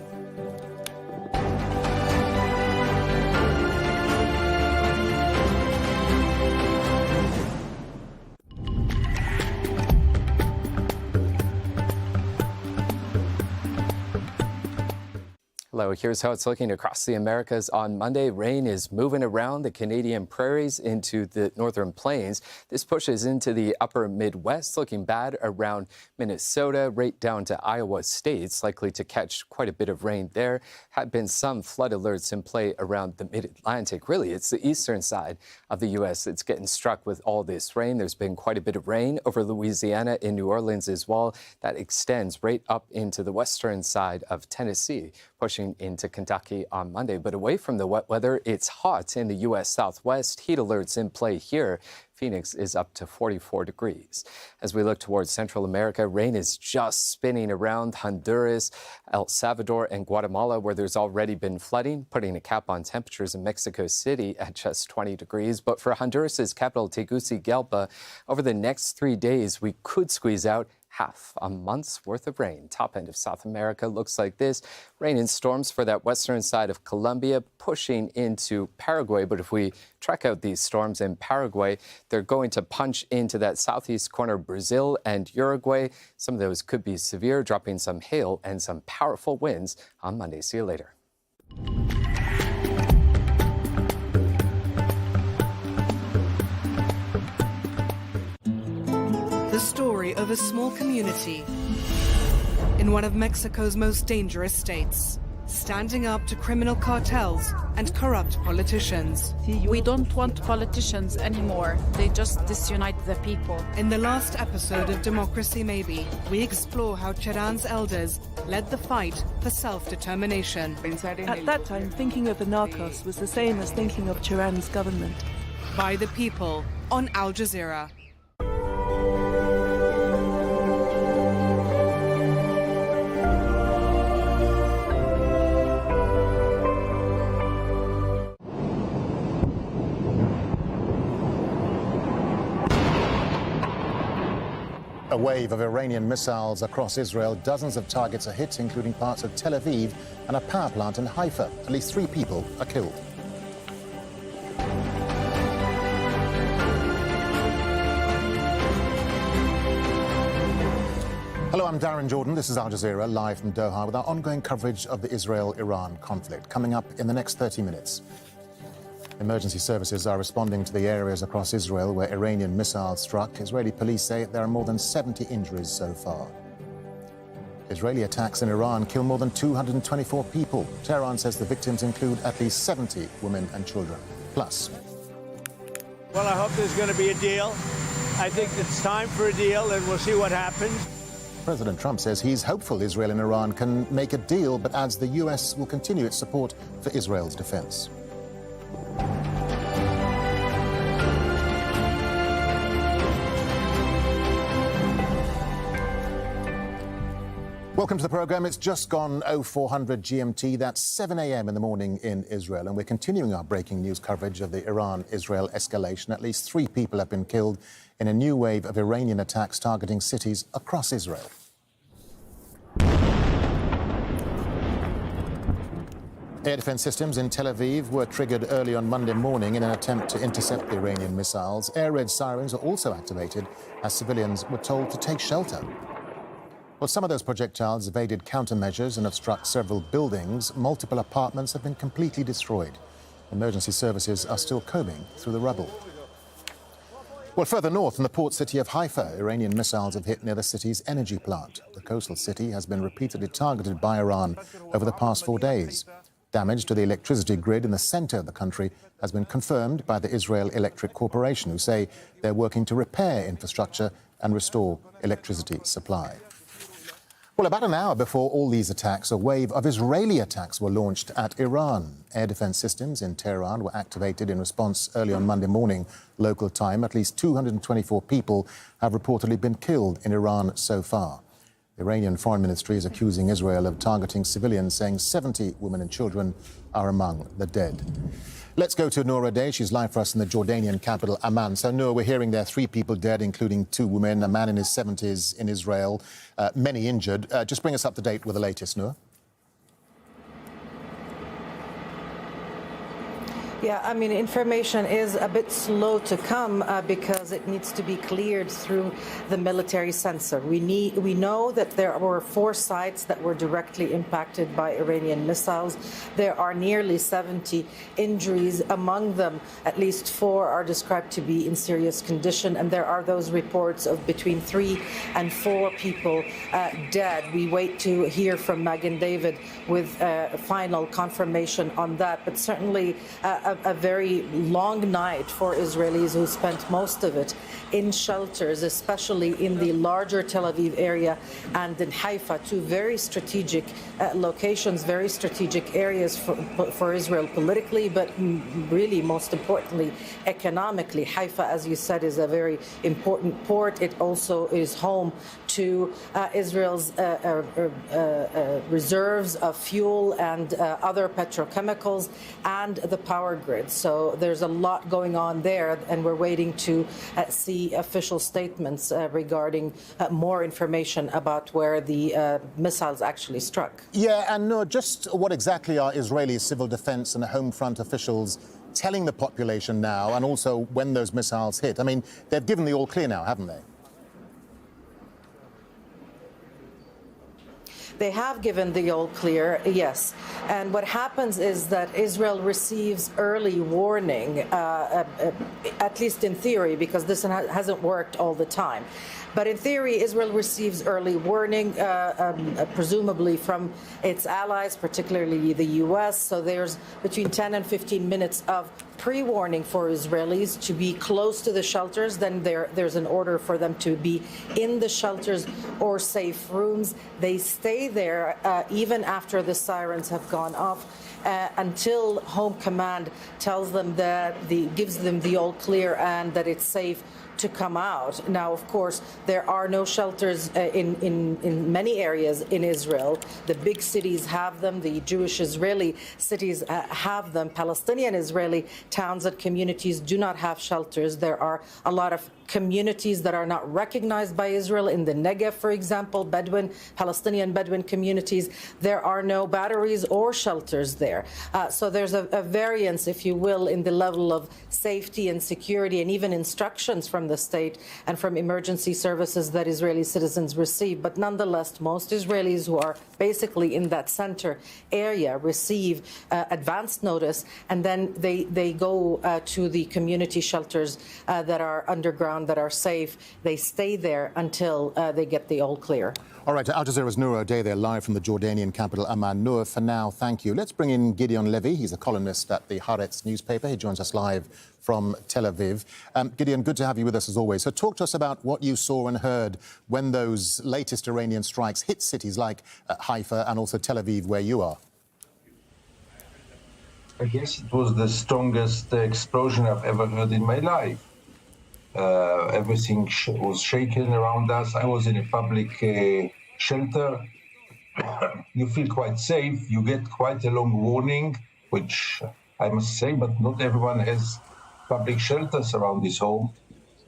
Hello, here's how it's looking across the Americas on Monday. Rain is moving around the Canadian prairies into the northern plains. This pushes into the upper Midwest, looking bad around Minnesota, right down to Iowa states, likely to catch quite a bit of rain there. Have been some flood alerts in play around the mid-Atlantic. Really, it's the eastern side of the U.S. that's getting struck with all this rain. There's been quite a bit of rain over Louisiana, in New Orleans as well. That extends right up into the western side of Tennessee, pushing into Kentucky on Monday. But away from the wet weather, it's hot in the U.S. Southwest. Heat alerts in play here. Phoenix is up to 44 degrees. As we look towards Central America, rain is just spinning around Honduras, El Salvador, and Guatemala, where there's already been flooding, putting a cap on temperatures in Mexico City at just 20 degrees. But for Honduras's capital, Tegucigalpa, over the next 3 days, we could squeeze out half a month's worth of rain. Top end of South America looks like this. Rain and storms for that western side of Colombia, pushing into Paraguay. But if we track out these storms in Paraguay, they're going to punch into that southeast corner of Brazil and Uruguay. Some of those could be severe, dropping some hail and some powerful winds on Monday. See you later. The story of a small community in one of Mexico's most dangerous states, standing up to criminal cartels and corrupt politicians. We don't want politicians anymore. They just disunite the people. In the last episode of Democracy Maybe, we explore how Cheran's elders led the fight for self-determination. At that time, thinking of the Narcos was the same as thinking of Cheran's government. By the people on Al Jazeera. A wave of Iranian missiles across Israel. Dozens of targets are hit, including parts of Tel Aviv and a power plant in Haifa. At least 3 people are killed. Hello, I'm Darren Jordan. This is Al Jazeera, live from Doha, with our ongoing coverage of the Israel-Iran conflict. Coming up in the next 30 minutes. Emergency services are responding to the areas across Israel where Iranian missiles struck. Israeli police say there are more than 70 injuries so far. Israeli attacks in Iran kill more than 224 people. Tehran says the victims include at least 70 women and children. Plus. Well, I hope there's going to be a deal. I think it's time for a deal, and we'll see what happens. President Trump says he's hopeful Israel and Iran can make a deal, but adds the U.S. will continue its support for Israel's defense. Welcome to the programme. It's just gone 0400 GMT. That's 7 a.m. in the morning in Israel. And we're continuing our breaking news coverage of the Iran-Israel escalation. At least 3 people have been killed in a new wave of Iranian attacks targeting cities across Israel. Air defense systems in Tel Aviv were triggered early on Monday morning in an attempt to intercept the Iranian missiles. Air raid sirens are also activated as civilians were told to take shelter. Well, some of those projectiles evaded countermeasures and have struck several buildings. Multiple apartments have been completely destroyed. Emergency services are still combing through the rubble. Well, further north in the port city of Haifa, Iranian missiles have hit near the city's energy plant. The coastal city has been repeatedly targeted by Iran over the past 4 days. Damage to the electricity grid in the center of the country has been confirmed by the Israel Electric Corporation, who say they're working to repair infrastructure and restore electricity supply. Well, about an hour before all these attacks, a wave of Israeli attacks were launched at Iran. Air defense systems in Tehran were activated in response early on Monday morning, local time. At least 224 people have reportedly been killed in Iran so far. The Iranian Foreign Ministry is accusing Israel of targeting civilians, saying 70 women and children are among the dead. Let's go to Noor Day. She's live for us in the Jordanian capital, Amman. So, Noor, we're hearing there are 3 people dead, including 2 women, a man in his 70s in Israel, many injured. Just bring us up to date with the latest, Noor. Yeah, I mean, information is a bit slow to come because it needs to be cleared through the military censor. We know that there were 4 sites that were directly impacted by Iranian missiles. There are nearly 70 injuries. Among them, at least 4 are described to be in serious condition, and there are those reports of between 3 and 4 people dead. We wait to hear from Magen David with final confirmation on that, but certainly a very long night for Israelis who spent most of it in shelters, especially in the larger Tel Aviv area and in Haifa, 2 very strategic locations, very strategic areas for Israel politically, but really most importantly economically. Haifa, as you said, is a very important port. It also is home to Israel's reserves of fuel and other petrochemicals and the power grid. So there's a lot going on there, and we're waiting to see official statements regarding more information about where the missiles actually struck. Yeah, and no, just what exactly are Israeli civil defense and home front officials telling the population now, and also when those missiles hit? I mean, they've given the all clear now, haven't they? They have given the all clear, yes. And what happens is that Israel receives early warning, at least in theory, because this hasn't worked all the time. But in theory, Israel receives early warning, presumably from its allies, particularly the U.S. So there's between 10 and 15 minutes of pre-warning for Israelis to be close to the shelters. Then there's an order for them to be in the shelters or safe rooms. They stay there even after the sirens have gone off until Home Command tells them that gives them the all clear and that it's safe to come out. Now, of course, there are no shelters in many areas in Israel. The big cities have them. The Jewish Israeli cities have them. Palestinian Israeli towns and communities do not have shelters. There are a lot of communities that are not recognized by Israel in the Negev, for example, Palestinian Bedouin communities. There are no batteries or shelters there. So there's a variance, if you will, in the level of safety and security and even instructions from the state and from emergency services that Israeli citizens receive. But nonetheless, most Israelis who are basically in that center area receive advance notice, and then they go to the community shelters that are underground, that are safe. They stay there until they get the all clear. All right, Al Jazeera's Noor O'Day there, live from the Jordanian capital, Amman. Noor, for now, thank you. Let's bring in Gideon Levy. He's a columnist at the Haaretz newspaper. He joins us live from Tel Aviv. Gideon, good to have you with us as always. So talk to us about what you saw and heard when those latest Iranian strikes hit cities like Haifa and also Tel Aviv, where you are. I guess it was the strongest explosion I've ever heard in my life. Everything was shaken around us. I was in a public shelter. You feel quite safe. You get quite a long warning, which I must say, but not everyone has public shelters around his home.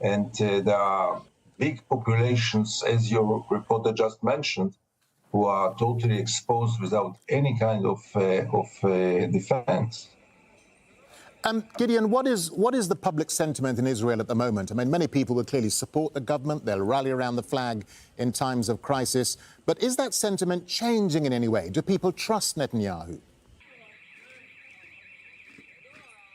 And there are big populations, as your reporter just mentioned, who are totally exposed without any kind of defense. Gideon, what is the public sentiment in Israel at the moment? I mean, many people will clearly support the government. They'll rally around the flag in times of crisis. But is that sentiment changing in any way? Do people trust Netanyahu?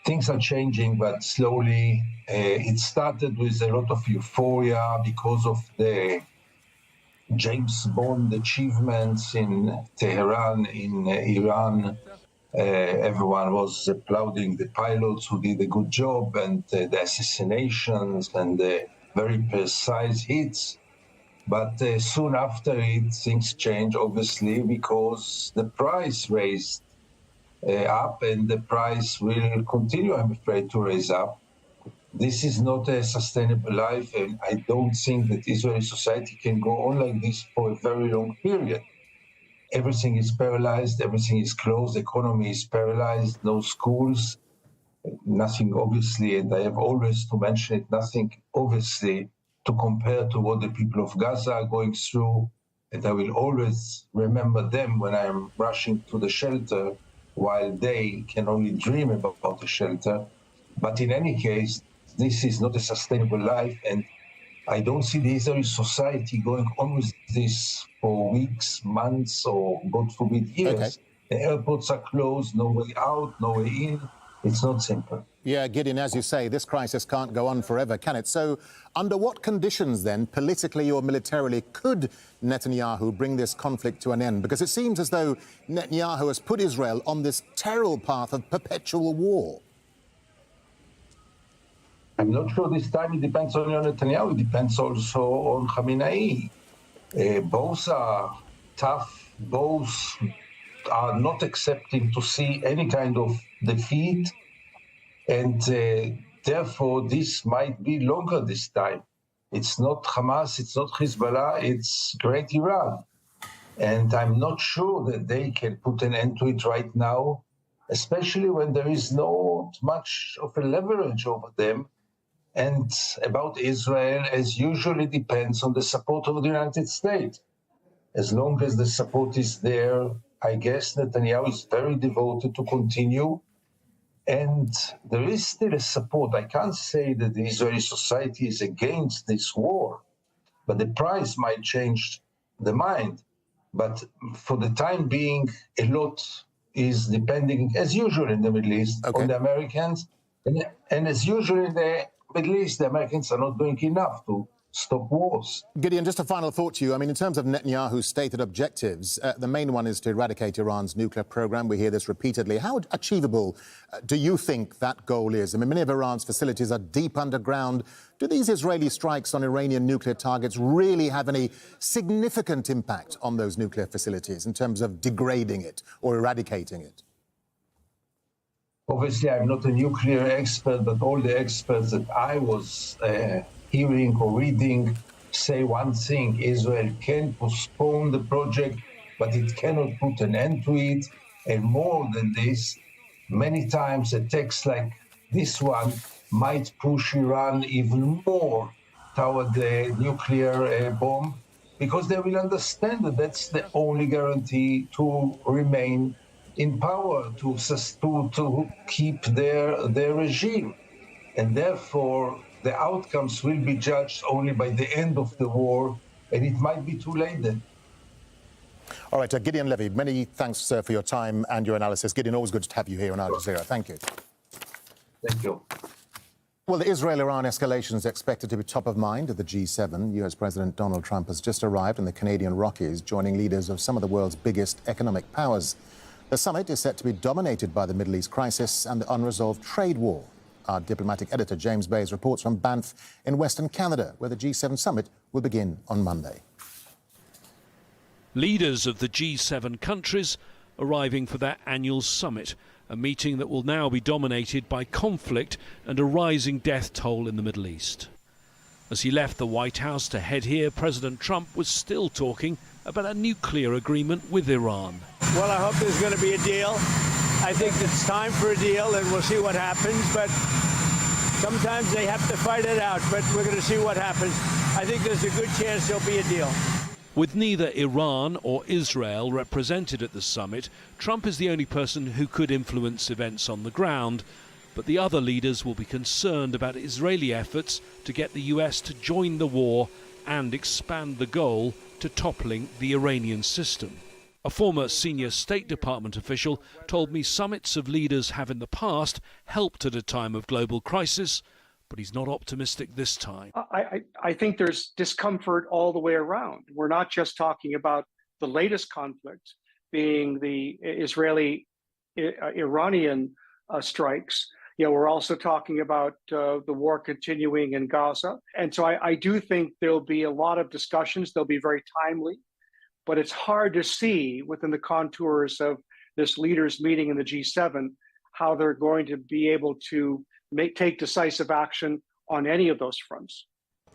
Things are changing, but slowly. It started with a lot of euphoria because of the James Bond achievements in Tehran, in Iran. Everyone was applauding the pilots who did a good job, and the assassinations and the very precise hits. But soon after it, things changed, obviously, because the price raised up, and the price will continue, I'm afraid, to raise up. This is not a sustainable life, and I don't think that Israeli society can go on like this for a very long period. Everything is paralyzed, everything is closed, the economy is paralyzed, no schools, nothing obviously, and I have always to mention it, nothing obviously to compare to what the people of Gaza are going through, and I will always remember them when I am rushing to the shelter, while they can only dream about the shelter. But in any case, this is not a sustainable life, and I don't see the Israeli society going on with this for weeks, months, or God forbid, years. Okay. The airports are closed, no way out, no way in. It's not simple. Yeah, Gideon, as you say, this crisis can't go on forever, can it? So under what conditions then, politically or militarily, could Netanyahu bring this conflict to an end? Because it seems as though Netanyahu has put Israel on this terrible path of perpetual war. I'm not sure this time it depends only on Netanyahu, it depends also on Khamenei. Both are tough, both are not accepting to see any kind of defeat, and therefore this might be longer this time. It's not Hamas, it's not Hezbollah, it's Great Iran. And I'm not sure that they can put an end to it right now, especially when there is not much of a leverage over them. And about Israel, as usually, depends on the support of the United States. As long as the support is there, I guess Netanyahu is very devoted to continue. And there is still a support. I can't say that the Israeli society is against this war, but the price might change the mind. But for the time being, a lot is depending, as usual in the Middle East, on the Americans. And as usual in the Middle East, the Americans are not doing enough to stop wars. Gideon, just a final thought to you. I mean, in terms of Netanyahu's stated objectives, the main one is to eradicate Iran's nuclear program. We hear this repeatedly. How achievable do you think that goal is? I mean, many of Iran's facilities are deep underground. Do these Israeli strikes on Iranian nuclear targets really have any significant impact on those nuclear facilities in terms of degrading it or eradicating it? Obviously, I'm not a nuclear expert, but all the experts that I was hearing or reading say one thing: Israel can postpone the project, but it cannot put an end to it. And more than this, many times attacks like this one might push Iran even more toward the nuclear bomb, because they will understand that that's the only guarantee to remain in power, to keep their regime. And therefore, the outcomes will be judged only by the end of the war, and it might be too late then. All right, Gideon Levy, many thanks for your time and your analysis. Gideon, always good to have you here on Al Jazeera. Thank you. Thank you. Well, the Israel-Iran escalation is expected to be top of mind at the G7. US President Donald Trump has just arrived in the Canadian Rockies, joining leaders of some of the world's biggest economic powers. The summit is set to be dominated by the Middle East crisis and the unresolved trade war. Our diplomatic editor, James Bays, reports from Banff in Western Canada, where the G7 summit will begin on Monday. Leaders of the G7 countries arriving for their annual summit, a meeting that will now be dominated by conflict and a rising death toll in the Middle East. As he left the White House to head here, President Trump was still talking about a nuclear agreement with Iran. Well, I hope there's going to be a deal. I think it's time for a deal, and we'll see what happens. But sometimes they have to fight it out, but we're going to see what happens. I think there's a good chance there'll be a deal. With neither Iran or Israel represented at the summit, Trump is the only person who could influence events on the ground. But the other leaders will be concerned about Israeli efforts to get the US to join the war and expand the goal to toppling the Iranian system. A former senior State Department official told me summits of leaders have in the past helped at a time of global crisis, but he's not optimistic this time. I think there's discomfort all the way around. We're not just talking about the latest conflict being the Israeli-Iranian strikes. We're also talking about the war continuing in Gaza. And so I do think there'll be a lot of discussions. They'll be very timely, but it's hard to see within the contours of this leaders meeting in the G7 how they're going to be able to take decisive action on any of those fronts.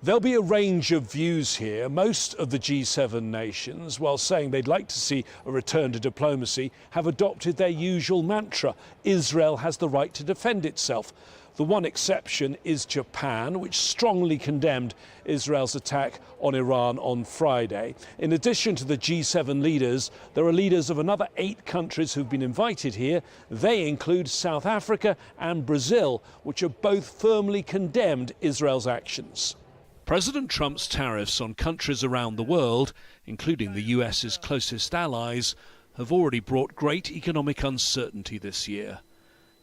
There'll be a range of views here. Most of the G7 nations, while saying they'd like to see a return to diplomacy, have adopted their usual mantra: Israel has the right to defend itself. The one exception is Japan, which strongly condemned Israel's attack on Iran on Friday. In addition to the G7 leaders, there are leaders of another 8 countries who've been invited here. They include South Africa and Brazil, which have both firmly condemned Israel's actions. President Trump's tariffs on countries around the world, including the US's closest allies, have already brought great economic uncertainty this year.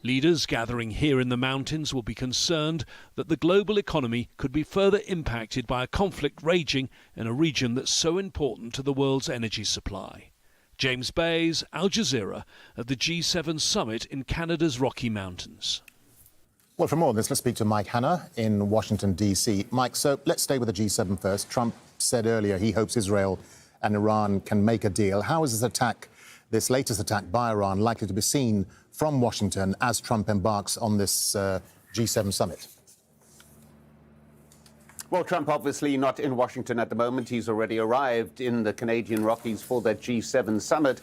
Leaders gathering here in the mountains will be concerned that the global economy could be further impacted by a conflict raging in a region that's so important to the world's energy supply. James Bays, Al Jazeera, at the G7 summit in Canada's Rocky Mountains. Well, for more on this, let's speak to Mike Hanna in Washington, D.C. Mike, so let's stay with the G7 first. Trump said earlier he hopes Israel and Iran can make a deal. How is this latest attack by Iran, likely to be seen from Washington as Trump embarks on this G7 summit? Well, Trump obviously not in Washington at the moment. He's already arrived in the Canadian Rockies for that G7 summit.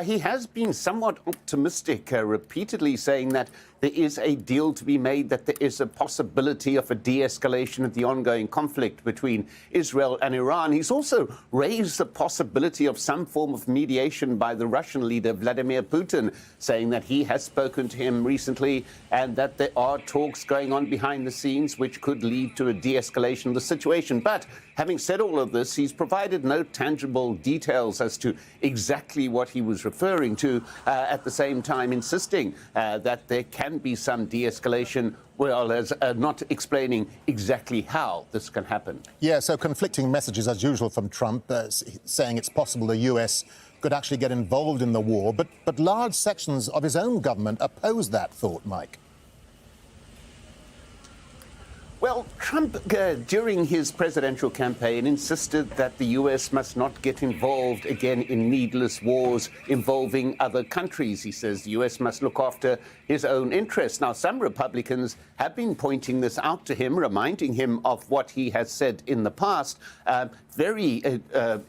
He has been somewhat optimistic, repeatedly saying that there is a deal to be made, that there is a possibility of a de-escalation of the ongoing conflict between Israel and Iran. He's also raised the possibility of some form of mediation by the Russian leader, Vladimir Putin, saying that he has spoken to him recently and that there are talks going on behind the scenes which could lead to a de-escalation of the situation. But having said all of this, he's provided no tangible details as to exactly what he was referring to, at the same time insisting that there can be some de-escalation, well as not explaining exactly how this can happen. Yeah, so conflicting messages as usual from Trump, saying it's possible the US could actually get involved in the war, but large sections of his own government oppose that thought, Mike. Well, Trump, during his presidential campaign, insisted that the U.S. must not get involved again in needless wars involving other countries. He says the U.S. must look after his own interests. Now, some Republicans have been pointing this out to him, reminding him of what he has said in the past, very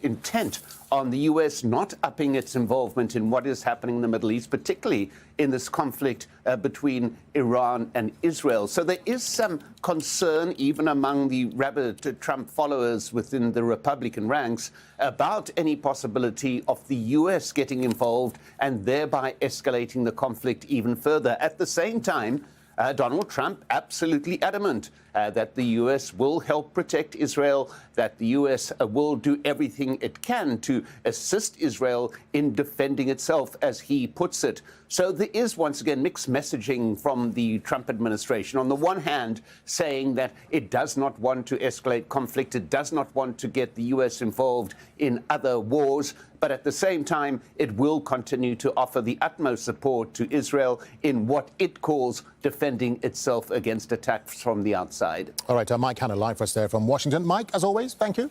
intent on the U.S. not upping its involvement in what is happening in the Middle East, particularly in this conflict between Iran and Israel. So there is some concern, even among the rabid Trump followers within the Republican ranks, about any possibility of the U.S. getting involved and thereby escalating the conflict even further. At the same time, Donald Trump absolutely adamant that the U.S. will help protect Israel, that the U.S. will do everything it can to assist Israel in defending itself, as he puts it. So there is, once again, mixed messaging from the Trump administration. On the one hand, saying that it does not want to escalate conflict, it does not want to get the U.S. involved in other wars, but at the same time, it will continue to offer the utmost support to Israel in what it calls defending itself against attacks from the outside. All right, Mike Hanna live for us there from Washington. Mike, as always, thank you.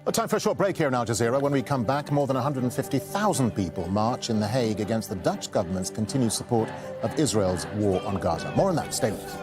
Well, time for a short break here in Al Jazeera. When we come back, more than 150,000 people march in The Hague against the Dutch government's continued support of Israel's war on Gaza. More on that. Stay with us.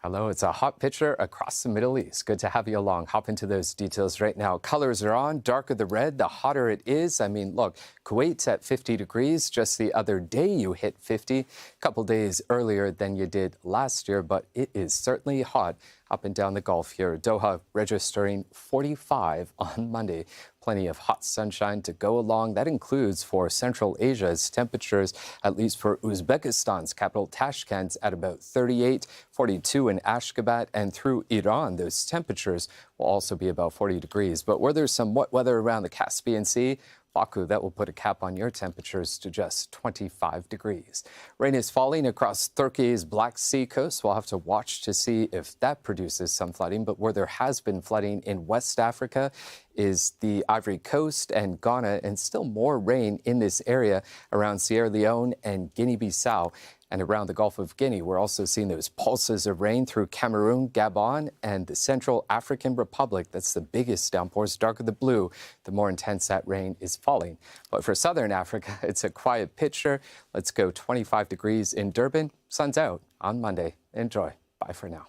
Hello, it's a hot picture across the Middle East. Good to have you along. Hop into those details right now. Colors are on. Darker the red, the hotter it is. I mean, look, Kuwait's at 50 degrees. Just the other day you hit 50, a couple days earlier than you did last year, but it is certainly hot up and down the Gulf here. Doha registering 45 on Monday. Plenty of hot sunshine to go along. That includes for Central Asia's temperatures, at least for Uzbekistan's capital Tashkent at about 38, 42 in Ashgabat, and through Iran, those temperatures will also be about 40 degrees. But where there's some wet weather around the Caspian Sea, Baku, that will put a cap on your temperatures to just 25 degrees. Rain is falling across Turkey's Black Sea coast. We'll have to watch to see if that produces some flooding. But where there has been flooding in West Africa is the Ivory Coast and Ghana, and still more rain in this area around Sierra Leone and Guinea-Bissau. And around the Gulf of Guinea, we're also seeing those pulses of rain through Cameroon, Gabon, and the Central African Republic. That's the biggest downpours. Darker the blue, the more intense that rain is falling. But for Southern Africa, it's a quiet picture. Let's go 25 degrees in Durban. Sun's out on Monday. Enjoy. Bye for now.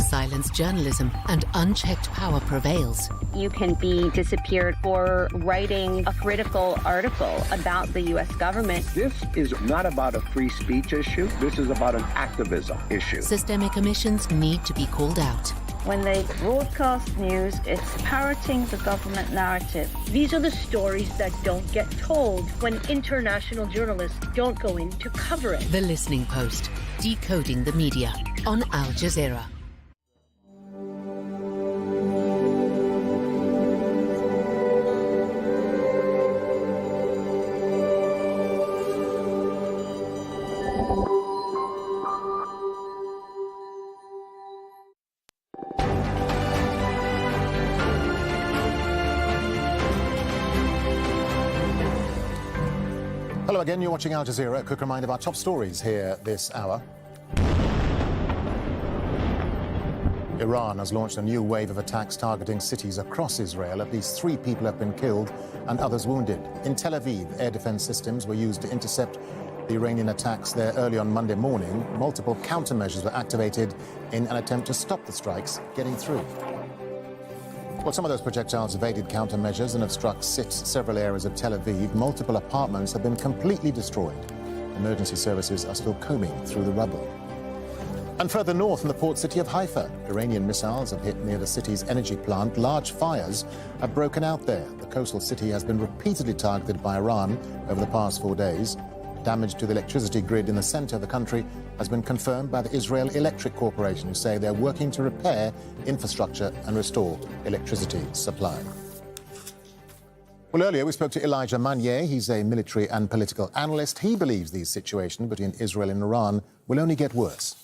Silence journalism and unchecked power prevails. You can be disappeared for writing a critical article about the U.S. government. This is not about a free speech issue. This is about an activism issue. Systemic omissions need to be called out. When they broadcast news, it's parroting the government narrative. These are the stories that don't get told when international journalists don't go in to cover it. The Listening Post, decoding the media on Al Jazeera. Hello again, you're watching Al Jazeera. A quick reminder of our top stories here this hour. Iran has launched a new wave of attacks targeting cities across Israel. At least 3 people have been killed and others wounded. In Tel Aviv, air defense systems were used to intercept the Iranian attacks there early on Monday morning. Multiple countermeasures were activated in an attempt to stop the strikes getting through. Well, some of those projectiles evaded countermeasures and have struck several areas of Tel Aviv. Multiple apartments have been completely destroyed. Emergency services are still combing through the rubble. And further north in the port city of Haifa, Iranian missiles have hit near the city's energy plant. Large fires have broken out there. The coastal city has been repeatedly targeted by Iran over the past 4 days. Damage to the electricity grid in the center of the country has been confirmed by the Israel Electric Corporation, who say they're working to repair infrastructure and restore electricity supply. Well, earlier we spoke to Elijah Manier. He's a military and political analyst. He believes the situation between Israel and Iran will only get worse.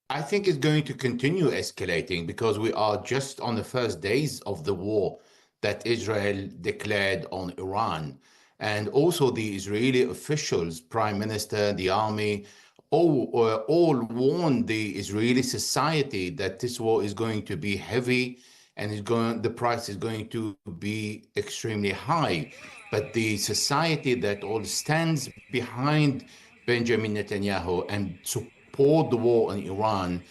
I think it's going to continue escalating because we are just on the first days of the war that Israel declared on Iran. and also the Israeli officials, prime minister, the army, all warned the Israeli society that this war is going to be heavy and the price is going to be extremely high. But the society that all stands behind Benjamin Netanyahu and support the war in Iran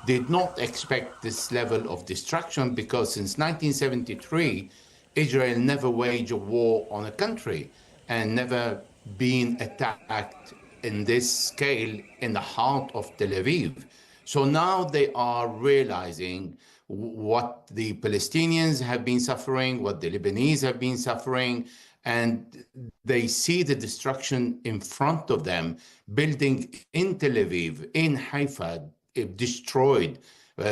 did not expect this level of destruction, because since 1973, Israel never waged a war on a country and never been attacked in this scale in the heart of Tel Aviv. So now they are realizing what the Palestinians have been suffering, what the Lebanese have been suffering, and they see the destruction in front of them, building in Tel Aviv, in Haifa, destroyed,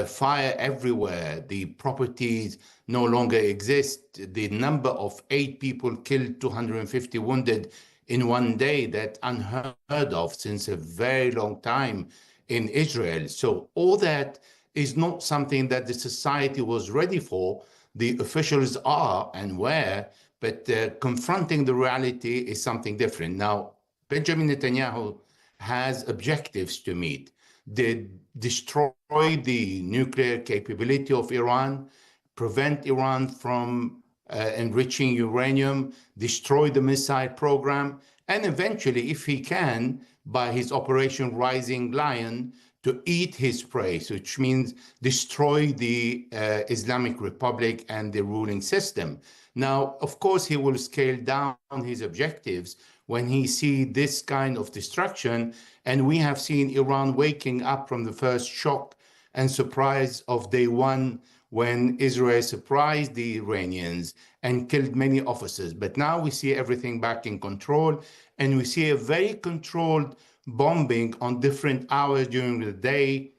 fire everywhere, the properties no longer exist, the number of 8 people killed, 250 wounded in one day, that unheard of since a very long time in Israel. So all that is not something that the society was ready for. The officials are and were, but confronting the reality is something different. Now, Benjamin Netanyahu has objectives to meet. They destroy the nuclear capability of Iran, prevent Iran from enriching uranium, destroy the missile program, and eventually, if he can, by his Operation Rising Lion, to eat his prey, which means destroy the Islamic Republic and the ruling system. Now, of course, he will scale down his objectives when he sees this kind of destruction. And we have seen Iran waking up from the first shock and surprise of day one, when Israel surprised the Iranians and killed many officers. But now we see everything back in control, and we see a very controlled bombing on different hours during the day,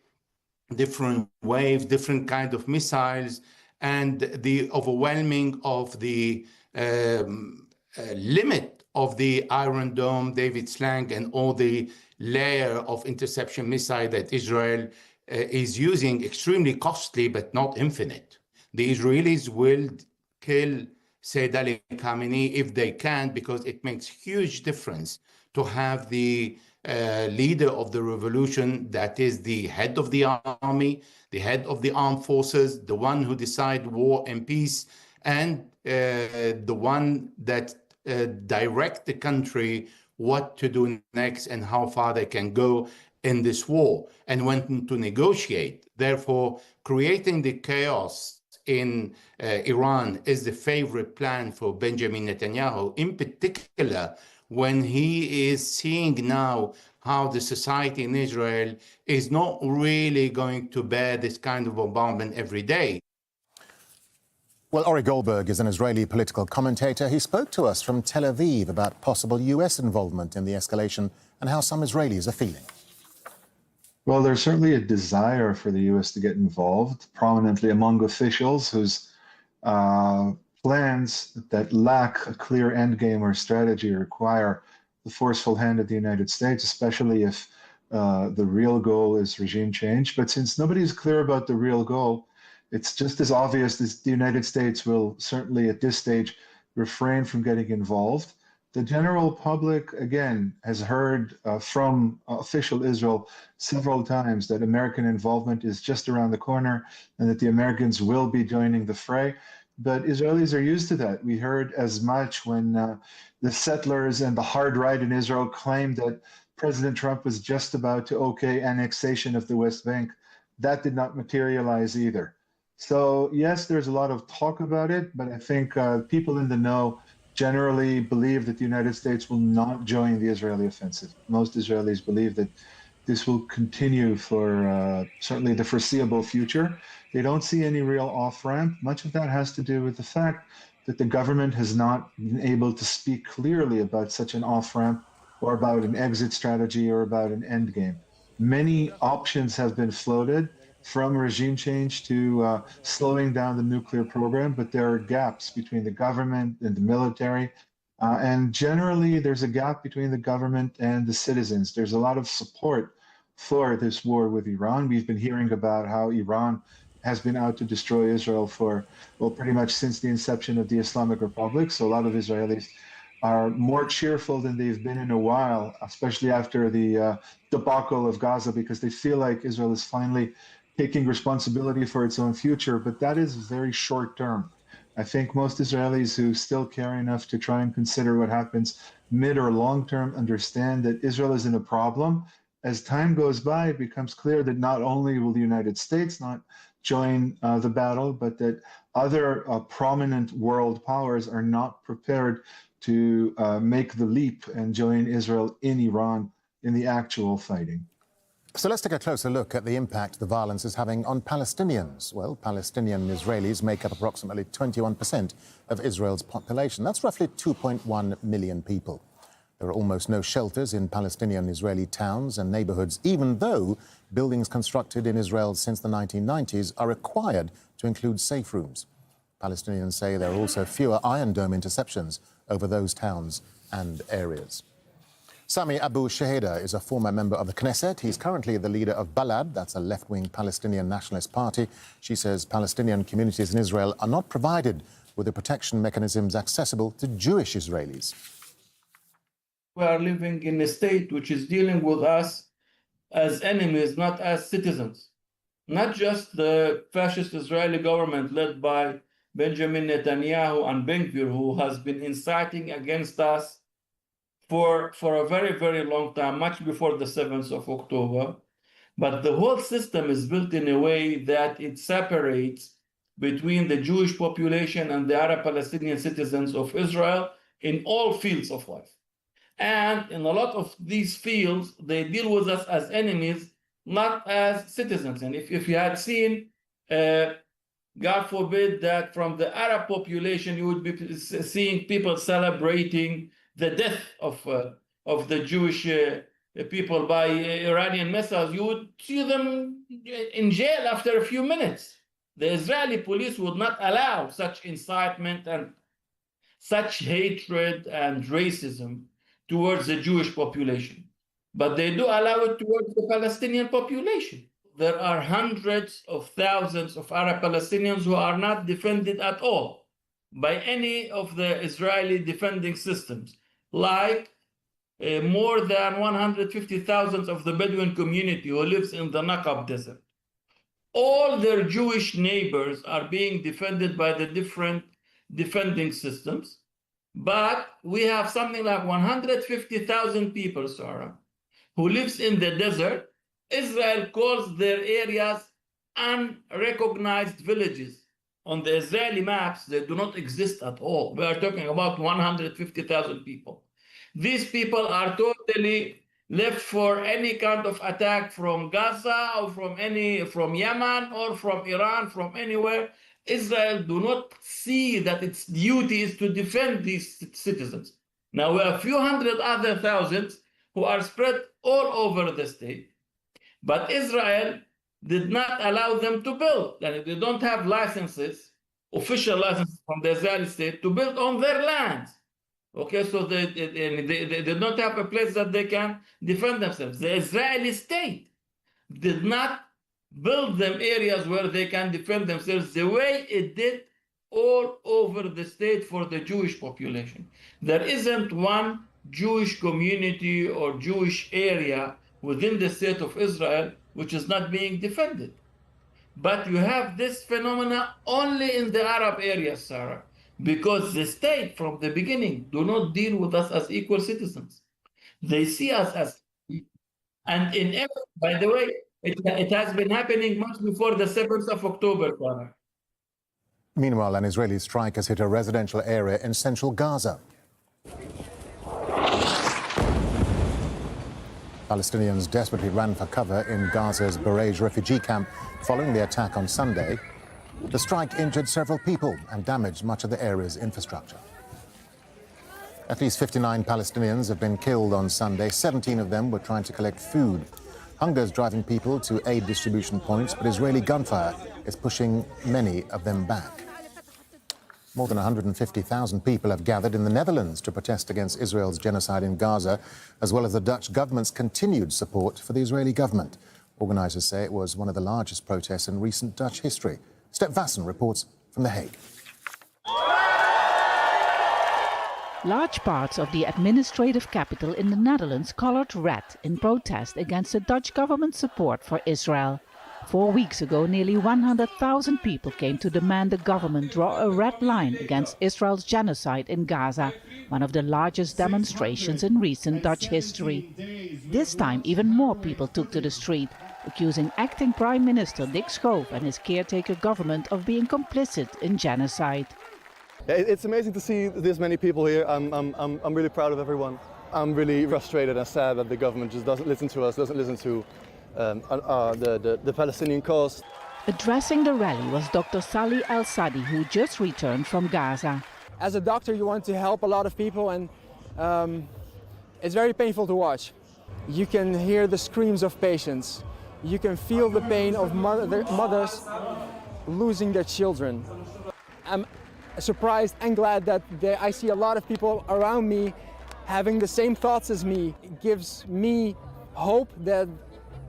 different waves, different kind of missiles, and the overwhelming of the limit of the Iron Dome, David Slang, and all the layer of interception missile that Israel is using, extremely costly but not infinite. The Israelis will kill Sayyid Ali Khamenei if they can, because it makes huge difference to have the leader of the revolution, that is the head of the army, the head of the armed forces, the one who decides war and peace, and the one that direct the country what to do next and how far they can go in this war and when to negotiate. Therefore, creating the chaos in Iran is the favorite plan for Benjamin Netanyahu, in particular when he is seeing now how the society in Israel is not really going to bear this kind of bombardment every day. Well, Ori Goldberg is an Israeli political commentator. He spoke to us from Tel Aviv about possible U.S. involvement in the escalation and how some Israelis are feeling. Well, there's certainly a desire for the U.S. to get involved, prominently among officials whose plans that lack a clear endgame or strategy require the forceful hand of the United States, especially if the real goal is regime change. But since nobody's clear about the real goal, it's just as obvious that the United States will certainly at this stage refrain from getting involved. The general public, again, has heard from official Israel several times that American involvement is just around the corner and that the Americans will be joining the fray. But Israelis are used to that. We heard as much when the settlers and the hard right in Israel claimed that President Trump was just about to okay annexation of the West Bank. That did not materialize either. So yes, there's a lot of talk about it, but I think people in the know generally believe that the United States will not join the Israeli offensive. Most Israelis believe that this will continue for certainly the foreseeable future. They don't see any real off-ramp. Much of that has to do with the fact that the government has not been able to speak clearly about such an off-ramp or about an exit strategy or about an endgame. Many options have been floated, from regime change to slowing down the nuclear program, but there are gaps between the government and the military. And generally, there's a gap between the government and the citizens. There's a lot of support for this war with Iran. We've been hearing about how Iran has been out to destroy Israel for, well, pretty much since the inception of the Islamic Republic. So a lot of Israelis are more cheerful than they've been in a while, especially after the debacle of Gaza, because they feel like Israel is finally taking responsibility for its own future. But that is very short term. I think most Israelis who still care enough to try and consider what happens mid or long term understand that Israel is in a problem. As time goes by, it becomes clear that not only will the United States not join the battle, but that other prominent world powers are not prepared to make the leap and join Israel in Iran in the actual fighting. So let's take a closer look at the impact the violence is having on Palestinians. Well, Palestinian Israelis make up approximately 21% of Israel's population. That's roughly 2.1 million people. There are almost no shelters in Palestinian Israeli towns and neighborhoods, even though buildings constructed in Israel since the 1990s are required to include safe rooms. Palestinians say there are also fewer Iron Dome interceptions over those towns and areas. Sami Abu Shaheda is a former member of the Knesset. He's currently the leader of Balad, that's a left-wing Palestinian nationalist party. She says Palestinian communities in Israel are not provided with the protection mechanisms accessible to Jewish Israelis. We are living in a state which is dealing with us as enemies, not as citizens. Not just the fascist Israeli government led by Benjamin Netanyahu and Ben Gvir, who has been inciting against us for a very, very long time, much before the 7th of October. But the whole system is built in a way that it separates between the Jewish population and the Arab Palestinian citizens of Israel in all fields of life. And in a lot of these fields, they deal with us as enemies, not as citizens. And if you had seen, God forbid, that from the Arab population, you would be seeing people celebrating the death of the Jewish people by Iranian missiles, you would see them in jail after a few minutes. The Israeli police would not allow such incitement and such hatred and racism towards the Jewish population. But they do allow it towards the Palestinian population. There are hundreds of thousands of Arab Palestinians who are not defended at all by any of the Israeli defending systems, like more than 150,000 of the Bedouin community who lives in the Naqab Desert. All their Jewish neighbors are being defended by the different defending systems, but we have something like 150,000 people, Sarah, who lives in the desert. Israel calls their areas unrecognized villages. On the Israeli maps, they do not exist at all. We are talking about 150,000 people. These people are totally left for any kind of attack from Gaza or from Yemen or from Iran, from anywhere. Israel do not see that its duty is to defend these citizens. Now we have a few hundred other thousands who are spread all over the state. But Israel did not allow them to build. And they don't have licenses, official licenses from the Israeli state to build on their lands. Okay, so they don't have a place that they can defend themselves. The Israeli state did not build them areas where they can defend themselves the way it did all over the state for the Jewish population. There isn't one Jewish community or Jewish area within the state of Israel which is not being defended. But you have this phenomena only in the Arab area, Sarah, because the state from the beginning do not deal with us as equal citizens. They see us as, and in every, by the way, it has been happening much before the 7th of October, Sarah. Meanwhile, an Israeli strike has hit a residential area in central Gaza. Palestinians desperately ran for cover in Gaza's Barej refugee camp following the attack on Sunday. The strike injured several people and damaged much of the area's infrastructure. At least 59 Palestinians have been killed on Sunday. 17 of them were trying to collect food. Hunger is driving people to aid distribution points, but Israeli gunfire is pushing many of them back. More than 150,000 people have gathered in the Netherlands to protest against Israel's genocide in Gaza, as well as the Dutch government's continued support for the Israeli government. Organisers say it was one of the largest protests in recent Dutch history. Step Vassen reports from The Hague. Large parts of the administrative capital in the Netherlands colored red in protest against the Dutch government's support for Israel. 4 weeks ago, nearly 100,000 people came to demand the government draw a red line against Israel's genocide in Gaza, one of the largest demonstrations in recent Dutch history. This time, even more people took to the street, accusing acting Prime Minister Dick Schoof and his caretaker government of being complicit in genocide. It's amazing to see this many people here. I'm really proud of everyone. I'm really frustrated and sad that the government just doesn't listen to us, doesn't listen to the Palestinian cause. Addressing the rally was Dr. Sally El-Sadi, who just returned from Gaza. As a doctor, you want to help a lot of people, and it's very painful to watch. You can hear the screams of patients. You can feel the pain of mothers losing their children. I'm surprised and glad that I see a lot of people around me having the same thoughts as me. It gives me hope that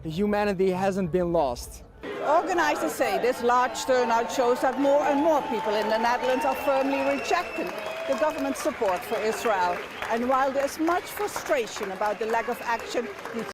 humanity hasn't been lost. Organizers say this large turnout shows that more and more people in the Netherlands are firmly rejecting the government's support for Israel. And while there's much frustration about the lack of action,